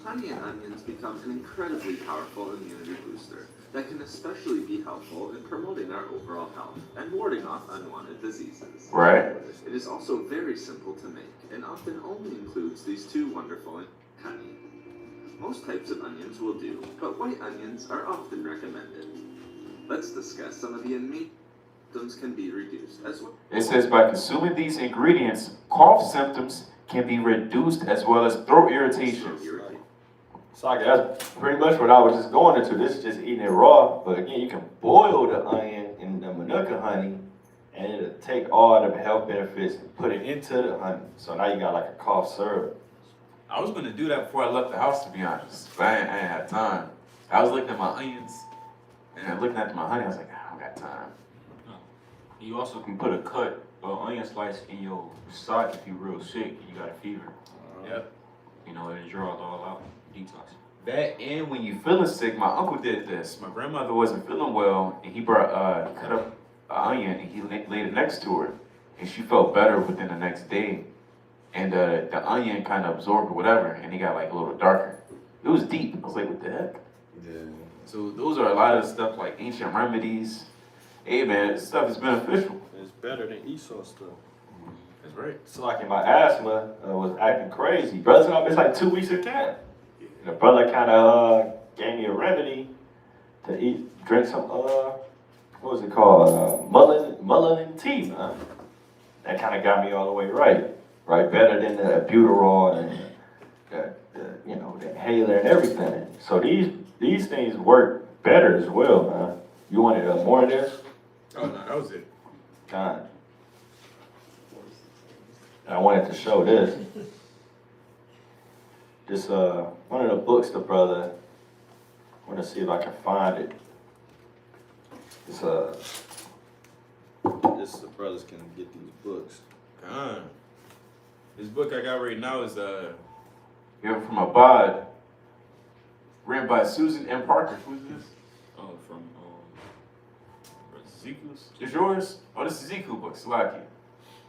M: Honey and onions become an incredibly powerful immunity booster that can especially be helpful in promoting our overall health and warding off unwanted diseases.
A: Right.
M: It is also very simple to make and often only includes these two wonderful honey. Most types of onions will do, but white onions are often recommended. Let's discuss some of the immediate symptoms can be reduced as well.
A: It says by consuming these ingredients, cough symptoms can be reduced as well as throat irritation.
C: So I guess that's pretty much what I was just going into. This is just eating it raw, but again, you can boil the onion Manuka honey, and it'll take all the health benefits and put it into the honey. So now you got like a cough syrup.
A: I was gonna do that before I left the house, to be honest, but I ain't had time. I was looking at my onions, and then looking at my honey, I was like, I don't got time.
F: You also can put a cut onion slice in your sock if you're real sick and you got a fever.
A: Yep.
F: You know, it draws it all out, detox.
A: That and when you feeling sick, my uncle did this. My grandmother wasn't feeling well, and he brought he cut up an onion and he laid it next to her, and she felt better within the next day. And the onion kind of absorbed whatever, and he got like a little darker. It was deep. I was like, what the heck?
B: Yeah.
A: So those are a lot of stuff like ancient remedies. Hey man, this stuff is beneficial.
C: It's better than Esau stuff.
A: That's right.
C: So like my asthma was acting crazy. Brother, it's like 2 weeks of camp. The brother kind of gave me a remedy to drink some, what was it called? Mullein tea, man. That kind of got me all the way right. Right, better than the albuterol and the inhaler and everything. So these things work better as well, man. You wanted more of this?
D: Oh no, that was it.
C: God. And I wanted to show this. This one of the books the brother. I want to see if I can find it. This the brothers can get these books.
D: This book I got right now is
A: Given from Abad, written by Susan M. Parker. Who's this?
E: Oh, from Ezekiel's.
A: It's yours? Oh, this is Ezekiel book, Salaki.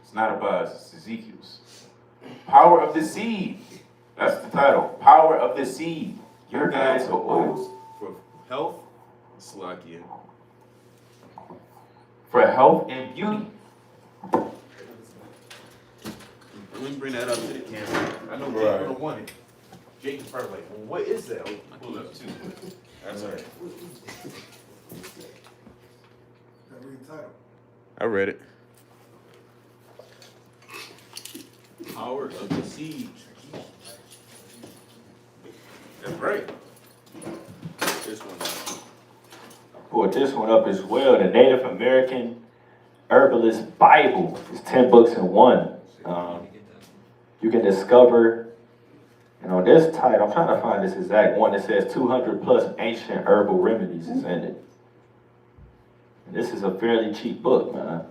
A: It's not Abad, it's Ezekiel's. Power of the Seed. That's the title. Power of the Seed. Your guide to oils.
D: for health, Slovakia.
A: For health and beauty.
D: Let me bring that up to the camera. I know Jake would have won it. Jake is probably like, well, what is that? I pulled up too. That's all right. I read it.
E: Power of the seed.
D: That's right.
E: This one.
C: Pulled this one up as well. The Native American Herbalist Bible. It's 10 books in one. You can discover, and on this title, I'm trying to find this exact one that says 200 plus ancient herbal remedies is in it. And this is a fairly cheap book, man.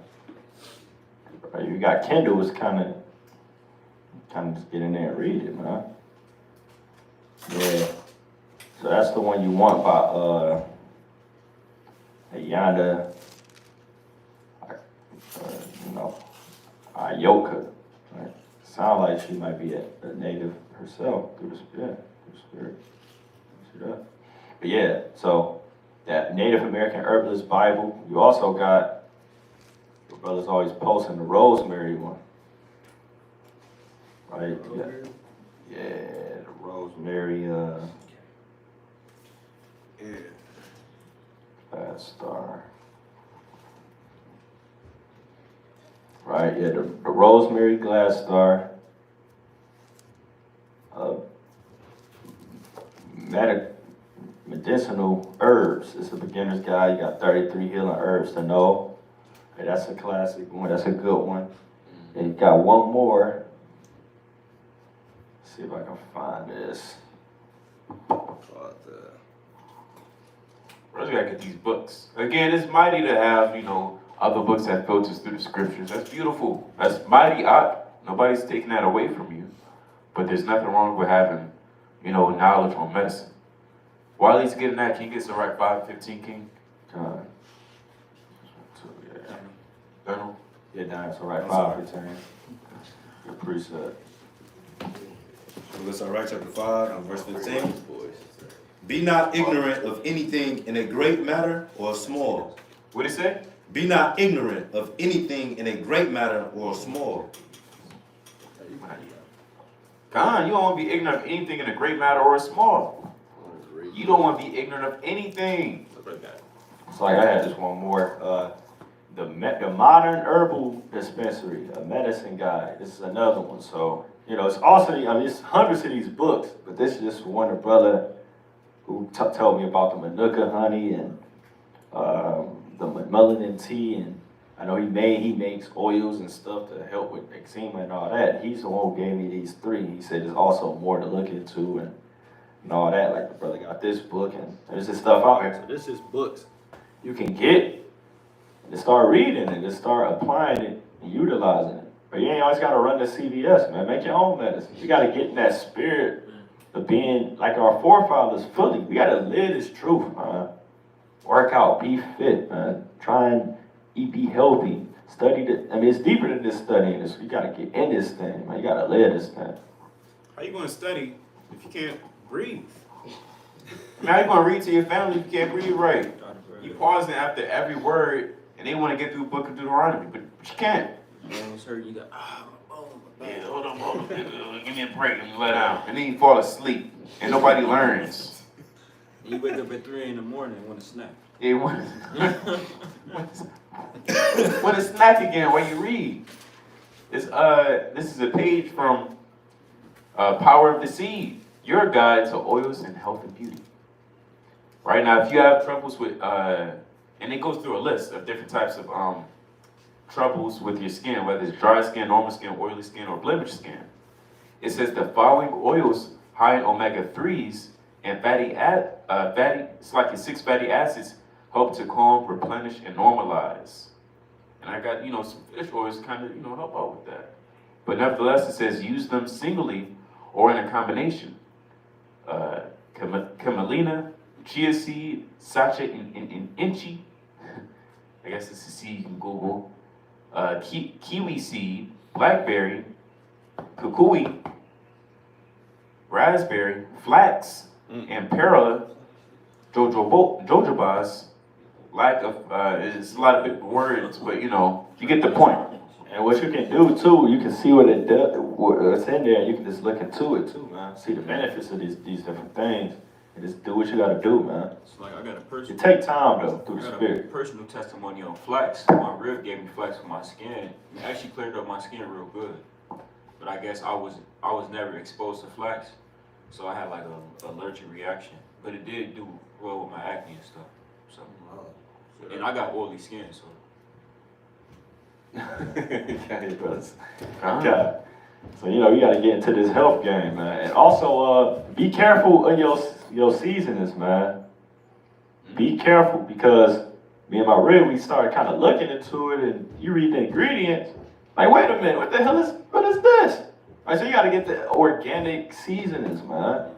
C: You got Kindle, kind of just get in there and read it, man. Yeah. So that's the one you want by Ayanda, Ayoka. Right? Sound like she might be a native herself through the spirit. See that? But yeah, so that Native American Herbalist Bible. You also got the brothers always posting the rosemary one, right? Yeah, the rosemary. Glass star. Right, yeah, the rosemary glass star. Medicinal herbs. It's a beginner's guide. You got 33 healing herbs to know. Okay, that's a classic one. That's a good one. And you got one more. Let's see if I can find this.
A: Brothers gotta get these books. Again, it's mighty to have, other books that filters through the scriptures. That's beautiful. That's mighty. Nobody's taking that away from you. But there's nothing wrong with having, knowledge on medicine. While he's getting that, can you get some right 5:15, King? Donald?
C: Yeah, that's all right. 5:15. Good precept.
B: Philippians chapter 5 and verse 15. Be not ignorant of anything in a great matter or small.
A: What did he say?
B: Be not ignorant of anything in a great matter or small.
A: God, you don't want to be ignorant of anything in a great matter or a small. You don't want to be ignorant of anything.
C: So I had this one more. The Modern Herbal Dispensary, a medicine guide. This is another one. So, it's also, it's hundreds of these books, but this is just one the brother who told me about the Manuka honey and the melanin tea, and I know he makes oils and stuff to help with eczema and all that. He's the one who gave me these 3. He said there's also more to look into and all that. Like the brother got this book, and there's this stuff out here. So this is books you can get and just start reading and just start applying it and utilizing it. But you ain't always got to run to CVS, man. Make your own medicine. You got to get in that spirit of being like our forefathers fully. We got to live this truth, man. Work out, be fit, man. Try and be healthy. Study I mean, it's deeper than this studying this. You got to get in this thing, man. You got to live this thing.
D: How you going to study if you can't breathe? How you going to read to your family if you can't breathe right? You pausing after every word, and they want to get through Book of Deuteronomy, but you can't.
E: You got,
D: Yeah, hold on. Give me a break, let me let down. And then you fall asleep, and nobody learns.
E: you wake up at 3 in the morning and want to snack.
D: Yeah, want to snack again while you read. This is a page from Power of the Seed, your guide to oils and health and beauty. Right now, if you have troubles with, and it goes through a list of different types of troubles with your skin, whether it's dry skin, normal skin, oily skin, or blemished skin. It says the following oils high in omega-3s and it's like 6 fatty acids help to calm, replenish, and normalize. And I got, some fish oils kind of, help out with that. But nevertheless, it says use them singly or in a combination. Camelina, chia seed, sacha in inchi. I guess it's a seed you can Google. Kiwi seed, blackberry, kukui, raspberry, flax, and perla, jojobas. Lack of, it's a lot of big words, but you get the point.
C: And what you can do too, you can see what it does, what's in there, and you can just look into it too, man. See the benefits of these different things, and just do what you gotta do, man.
E: It's like I got a personal.
C: It take time though, through the spirit.
F: Personal testimony on flax. My rib gave me flax for my skin. It actually cleared up my skin real good. But I guess I was never exposed to flax, so I had like an allergic reaction. But it did do well with my acne and stuff. So, and I got oily skin, so.
C: Okay, brothers. Okay. So you gotta get into this health game, man. And also, be careful of your seasonings, man. Be careful because me and my rib, we started kind of looking into it, and you read the ingredients. Like, wait a minute, what is this? Right, so you gotta get the organic seasonings, man.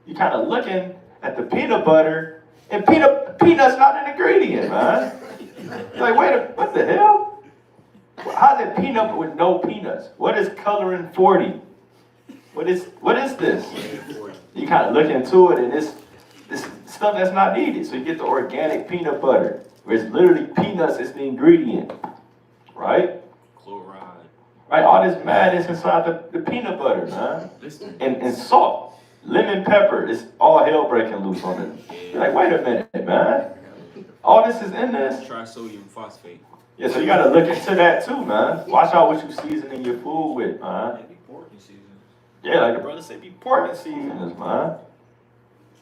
C: You kind of looking at the peanut butter, and peanut's not an ingredient, man. Like, what the hell? How's it peanut with no peanuts? What is coloring 40? What is this? You kind of look into it, and it's stuff that's not needed. So you get the organic peanut butter, where it's literally peanuts is the ingredient, right?
E: Chloride.
C: Right, all this madness inside the peanut butter, man. And salt, lemon pepper, it's all hell breaking loose on it. You're like, wait a minute, man. All this is in this.
E: Trisodium phosphate.
C: Yeah, so you gotta look into that too, man. Watch out what you seasoning your food with, man.
E: Maybe pork and seasonings.
C: Yeah, like the brother said, be pork and seasonings, man.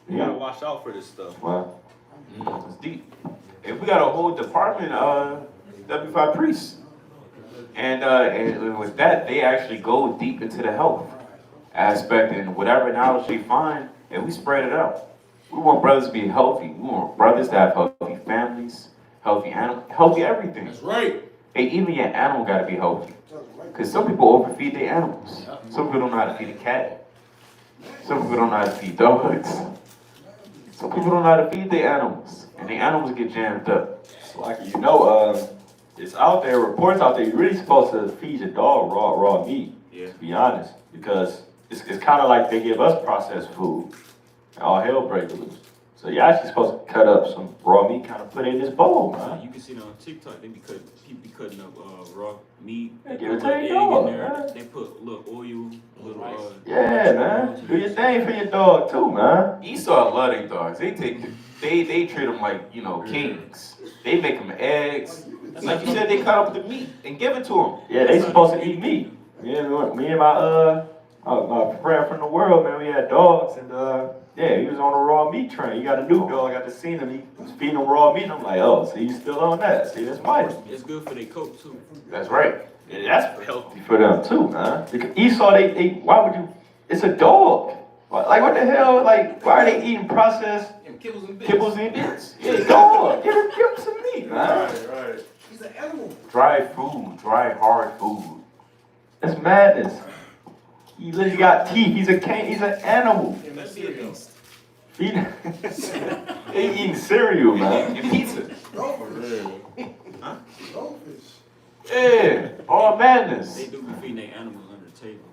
C: You gotta watch out for this stuff, man.
D: It's deep. If we got a whole department of W5 priests. And with that, they actually go deep into the health aspect and whatever knowledge they find, and we spread it out. We want brothers to be healthy. We want brothers to have healthy families, healthy animals, healthy everything.
G: That's right.
D: Hey, even your animal got to be healthy. Because some people overfeed their animals. Some people don't know how to feed a cat. Some people don't know how to feed dogs. Some people don't know how to feed their animals. And the animals get jammed up.
C: So like it's out there, reports out there, you're really supposed to feed your dog raw meat, to be honest. Because it's kind of like they give us processed food. And all hell breaks loose. So you're actually supposed to cut up some raw meat, kind of put it in this bowl, man.
E: You can see it on TikTok, people be cutting up raw meat.
C: Yeah,
E: They
C: give it
E: put
C: to
E: egg
C: your dog,
E: in there.
C: man.
E: They put a little oil,
C: Yeah, man. Do your thing for your dog too, man.
D: Esau love their dogs. They treat them like, kings. They make them eggs. Like you said, they cut up the meat and give it to them.
C: Yeah, they supposed to eat meat. Me and my friend from the world, man, we had dogs, and Yeah, he was on a raw meat train. He got a new dog. I got to see him. He was feeding him raw meat. I'm like, oh, so he's still on that. See, that's mighty.
E: It's good for their coat too.
A: That's right.
C: And that's healthy for them too, man. Because Esau, why would you? It's a dog. Like, what the hell? Like, why are they eating processed
H: Kibbles and bits.
C: kibbles and bits? It's a dog. Give him some meat, man.
G: Right.
H: He's an animal.
A: Dry food, dry, hard food.
C: That's madness. He literally got teeth. He's an animal.
H: Let's be a beast.
C: Feed- they eating cereal, man.
A: And pizza.
G: Goldfish.
A: Yeah, all madness.
E: They do be feeding their animals under the table.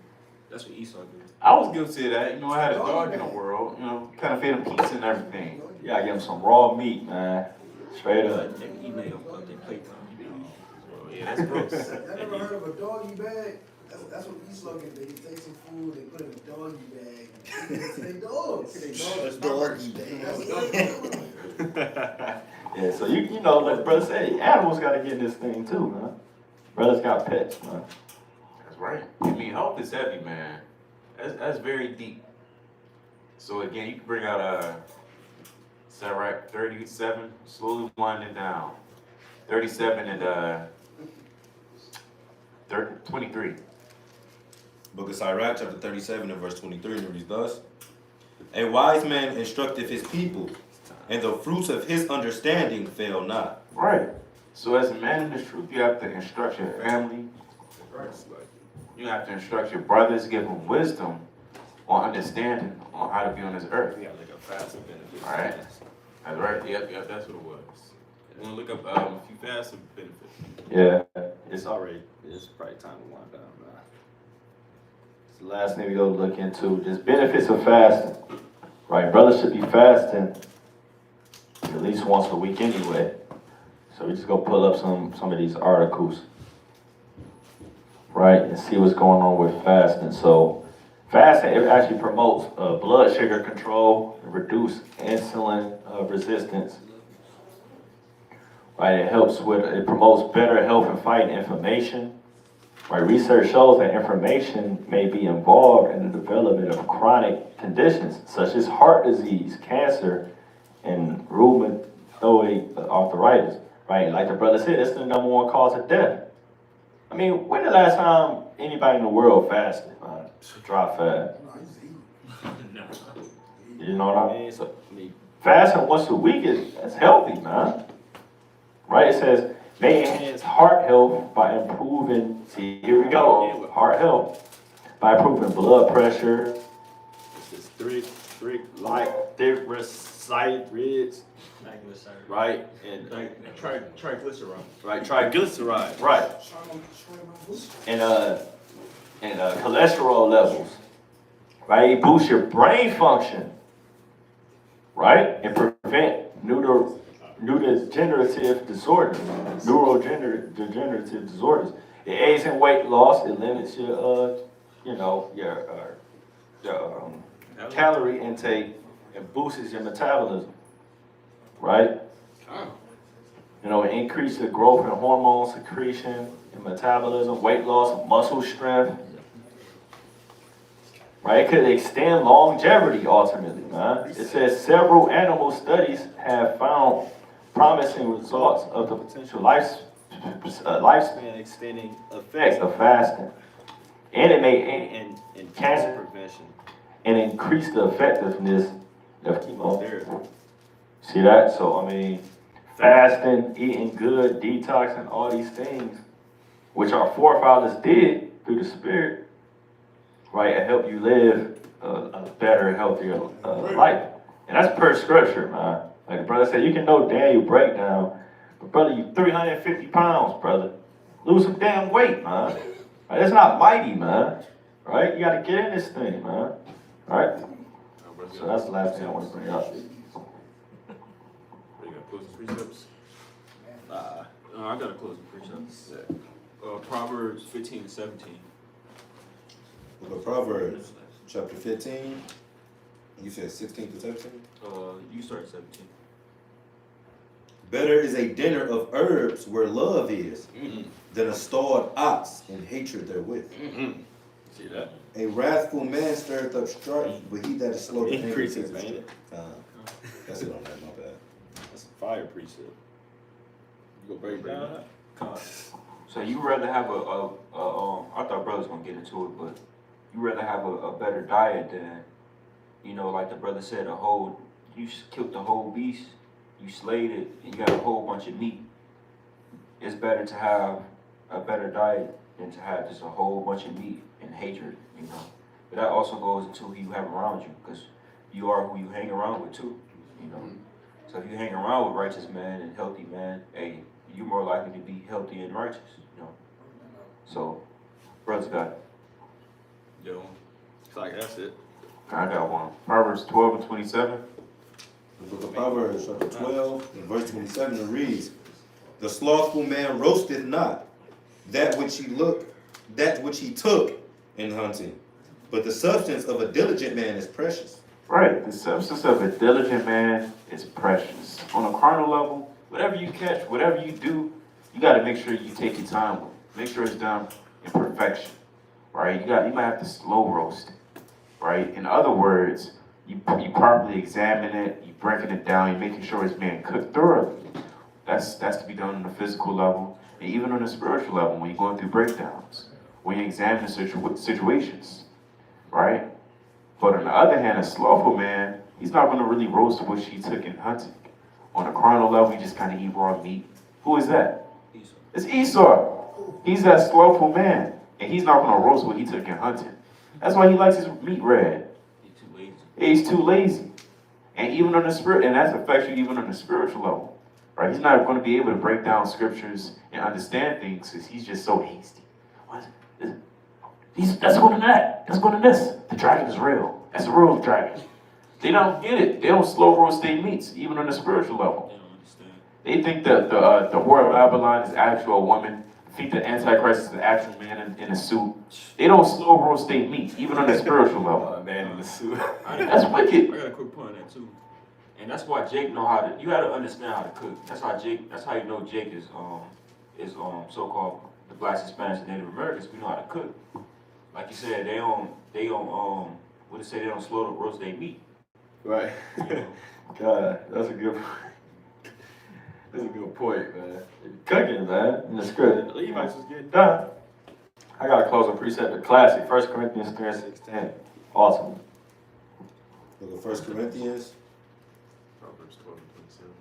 E: That's what Esau do.
A: I was guilty of that. You know, I had a dog in the world. You know, kind of fed him pizza and everything.
C: Yeah, I give him some raw meat, man. Straight up.
E: They eat their playtime.
D: Yeah, that's gross.
G: I never heard of a doggy bag. That's what Esau get. They take some food, they put it in a doggy bag. They dogs.
B: That's doggy bag.
C: Yeah, so you know, like brother say, animals got to get in this thing too, man. Brothers got pets, man.
A: That's right. I mean, health is heavy, man. That's very deep. So again, you can bring out Sirach 37, slowly winding down. 37 and 23.
B: Book of Sirach, chapter 37 and verse 23, and it reads thus: A wise man instructeth his people, and the fruits of his understanding fail not.
A: Right. So as a man in the truth, you have to instruct your family. You have to instruct your brothers, give them wisdom on understanding on how to be on this earth.
D: We got like a fast benefit.
A: All right. That's right. Yep, that's what it was. You want to look up a few fast benefits?
C: Yeah, it's probably time to wind down, man. It's the last thing we go look into, just benefits of fasting. Right, brothers should be fasting at least once a week anyway. So we just go pull up some of these articles, right, and see what's going on with fasting. So fasting, it actually promotes blood sugar control, reduce insulin resistance. Right, it promotes better health and fighting inflammation. Right, research shows that inflammation may be involved in the development of chronic conditions such as heart disease, cancer, and rheumatoid arthritis. Right, like the brother said, it's the number one cause of death. I mean, when the last time anybody in the world fasted, man? Dry fast. You know what I mean? So, I mean, fasting once a week is healthy, man. Right? It says, may enhance heart health by improving, see, here we go again with heart health, by improving blood pressure. This is triglycerides, right? And
E: Triglyceride.
C: right, triglycerides, right? And cholesterol levels, right? It boosts your brain function, right? And prevent neurodegenerative disorders. Neurodegenerative disorders. It aids in weight loss. It limits your, calorie intake and boosts your metabolism, right? You know, it increases the growth in hormone secretion and metabolism, weight loss, muscle strength. Right? It could extend longevity ultimately, man. It says several animal studies have found promising results of the potential lifespan extending effects of fasting. And it may aid in cancer prevention and increase the effectiveness of chemotherapy. See that? So, I mean, fasting, eating good, detoxing, all these things, which our forefathers did through the Spirit, right, to help you live a better, healthier life. And that's per scripture, man. Like the brother said, you can know Daniel breakdown, but brother, you 350 pounds, brother. Lose some damn weight, man. Right? It's not mighty, man. Right? You gotta get in this thing, man. Right? So that's the last thing I want to bring up.
D: You got closing precepts?
E: I got a closing precepts. Proverbs 15 and 17.
B: Book of Proverbs, chapter 15. You said 16 to 17?
E: You start at 17.
B: Better is a dinner of herbs where love is than a stalled ox and hatred therewith.
C: See that?
B: A wrathful man stirreth up strife, but he that is slow to anger
C: Precepts,
B: taketh
C: ain't
B: it.
C: it?
B: That's it on that, my bad.
C: That's a fire precept. You gonna break it down?
F: God. So you rather have I thought brothers gonna get into it, but you rather have a better diet than, you know, like the brother said, you killed the whole beast, you slayed it, and you got a whole bunch of meat. It's better to have a better diet than to have just a whole bunch of meat and hatred, you know. But that also goes into who you have around you, because you are who you hang around with too, you know. So if you hang around with righteous man and healthy man, hey, you're more likely to be healthy and righteous, you know. So, brothers got it.
C: Yo, it's like that's it.
A: I got one. Proverbs 12 and 27.
B: The book of Proverbs, chapter 12, and verse 27, it reads, the slothful man roasteth not that which he took in hunting, but the substance of a diligent man is precious.
A: Right, the substance of a diligent man is precious. On a carnal level, whatever you catch, whatever you do, you got to make sure you take your time with it. Make sure it's done in perfection, right? You might have to slow roast it, right? In other words, you properly examine it, you breaking it down, you're making sure it's being cooked thoroughly. That's to be done on the physical level, and even on the spiritual level when you're going through breakdowns, when you examine situations, right? But on the other hand, a slothful man, he's not going to really roast what he took in hunting. On a carnal level, he just kind of eat raw meat. Who is that?
E: Esau.
A: It's Esau. He's that slothful man, and he's not going to roast what he took in hunting. That's why he likes his meat red.
E: He's too lazy.
A: He's too lazy. And even on the spirit, and that's affects you even on the spiritual level. Right? He's not going to be able to break down scriptures and understand things because he's just so hasty. That's going to that. That's going to this. The dragon is real. That's a real dragon. They don't get it. They don't slow roast their meats, even on the spiritual level.
E: They don't understand.
A: They think that the whore of Babylon is actual woman. They think the Antichrist is the actual man in a suit. They don't slow roast their meat, even on the spiritual level.
C: Man in the suit.
A: That's wicked.
E: I got a quick point on that too.
F: And that's why Jake know how to. You got to understand how to cook. That's how you know Jake is so-called the blacks, Hispanics, and Native Americans. We know how to cook. Like you said, they don't what they say, they don't slow to roast their meat.
C: Right. God, that's a good point, man. Cooking, man, in the script. The Levites was getting done. I got a closing precept, the classic, 1 Corinthians 3 and 16. Awesome.
B: Look at 1 Corinthians,
D: Proverbs 12 and 27.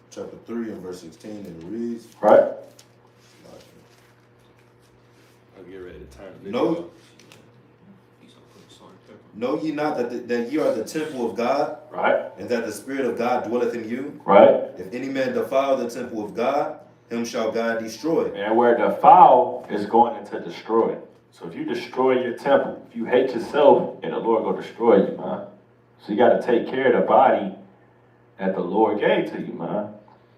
B: chapter 3 and verse 16, and it reads,
C: Right? I'll get ready to turn the video
B: No.
C: off.
E: Esau put salt and pepper.
B: know ye not that ye are the temple of God,
C: Right?
B: and that the Spirit of God dwelleth in you?
C: Right?
B: If any man defile the temple of God, him shall God destroy.
C: And where defile is going into destroy. So if you destroy your temple, if you hate yourself, and the Lord will destroy you, man. So you got to take care of the body that the Lord gave to you, man.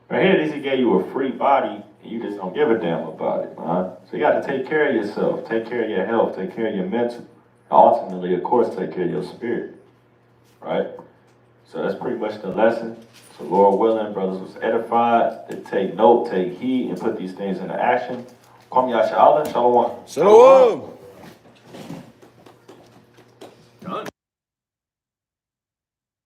C: Right here, he gave you a free body, and you just don't give a damn about it, man. So you got to take care of yourself, take care of your health, take care of your mental, and ultimately, of course, take care of your spirit, right? So that's pretty much the lesson. So Lord willing, brothers was edified to take note, take heed, and put these things into action. Kwame Yasha Allah, Shalom.
B: Shalom.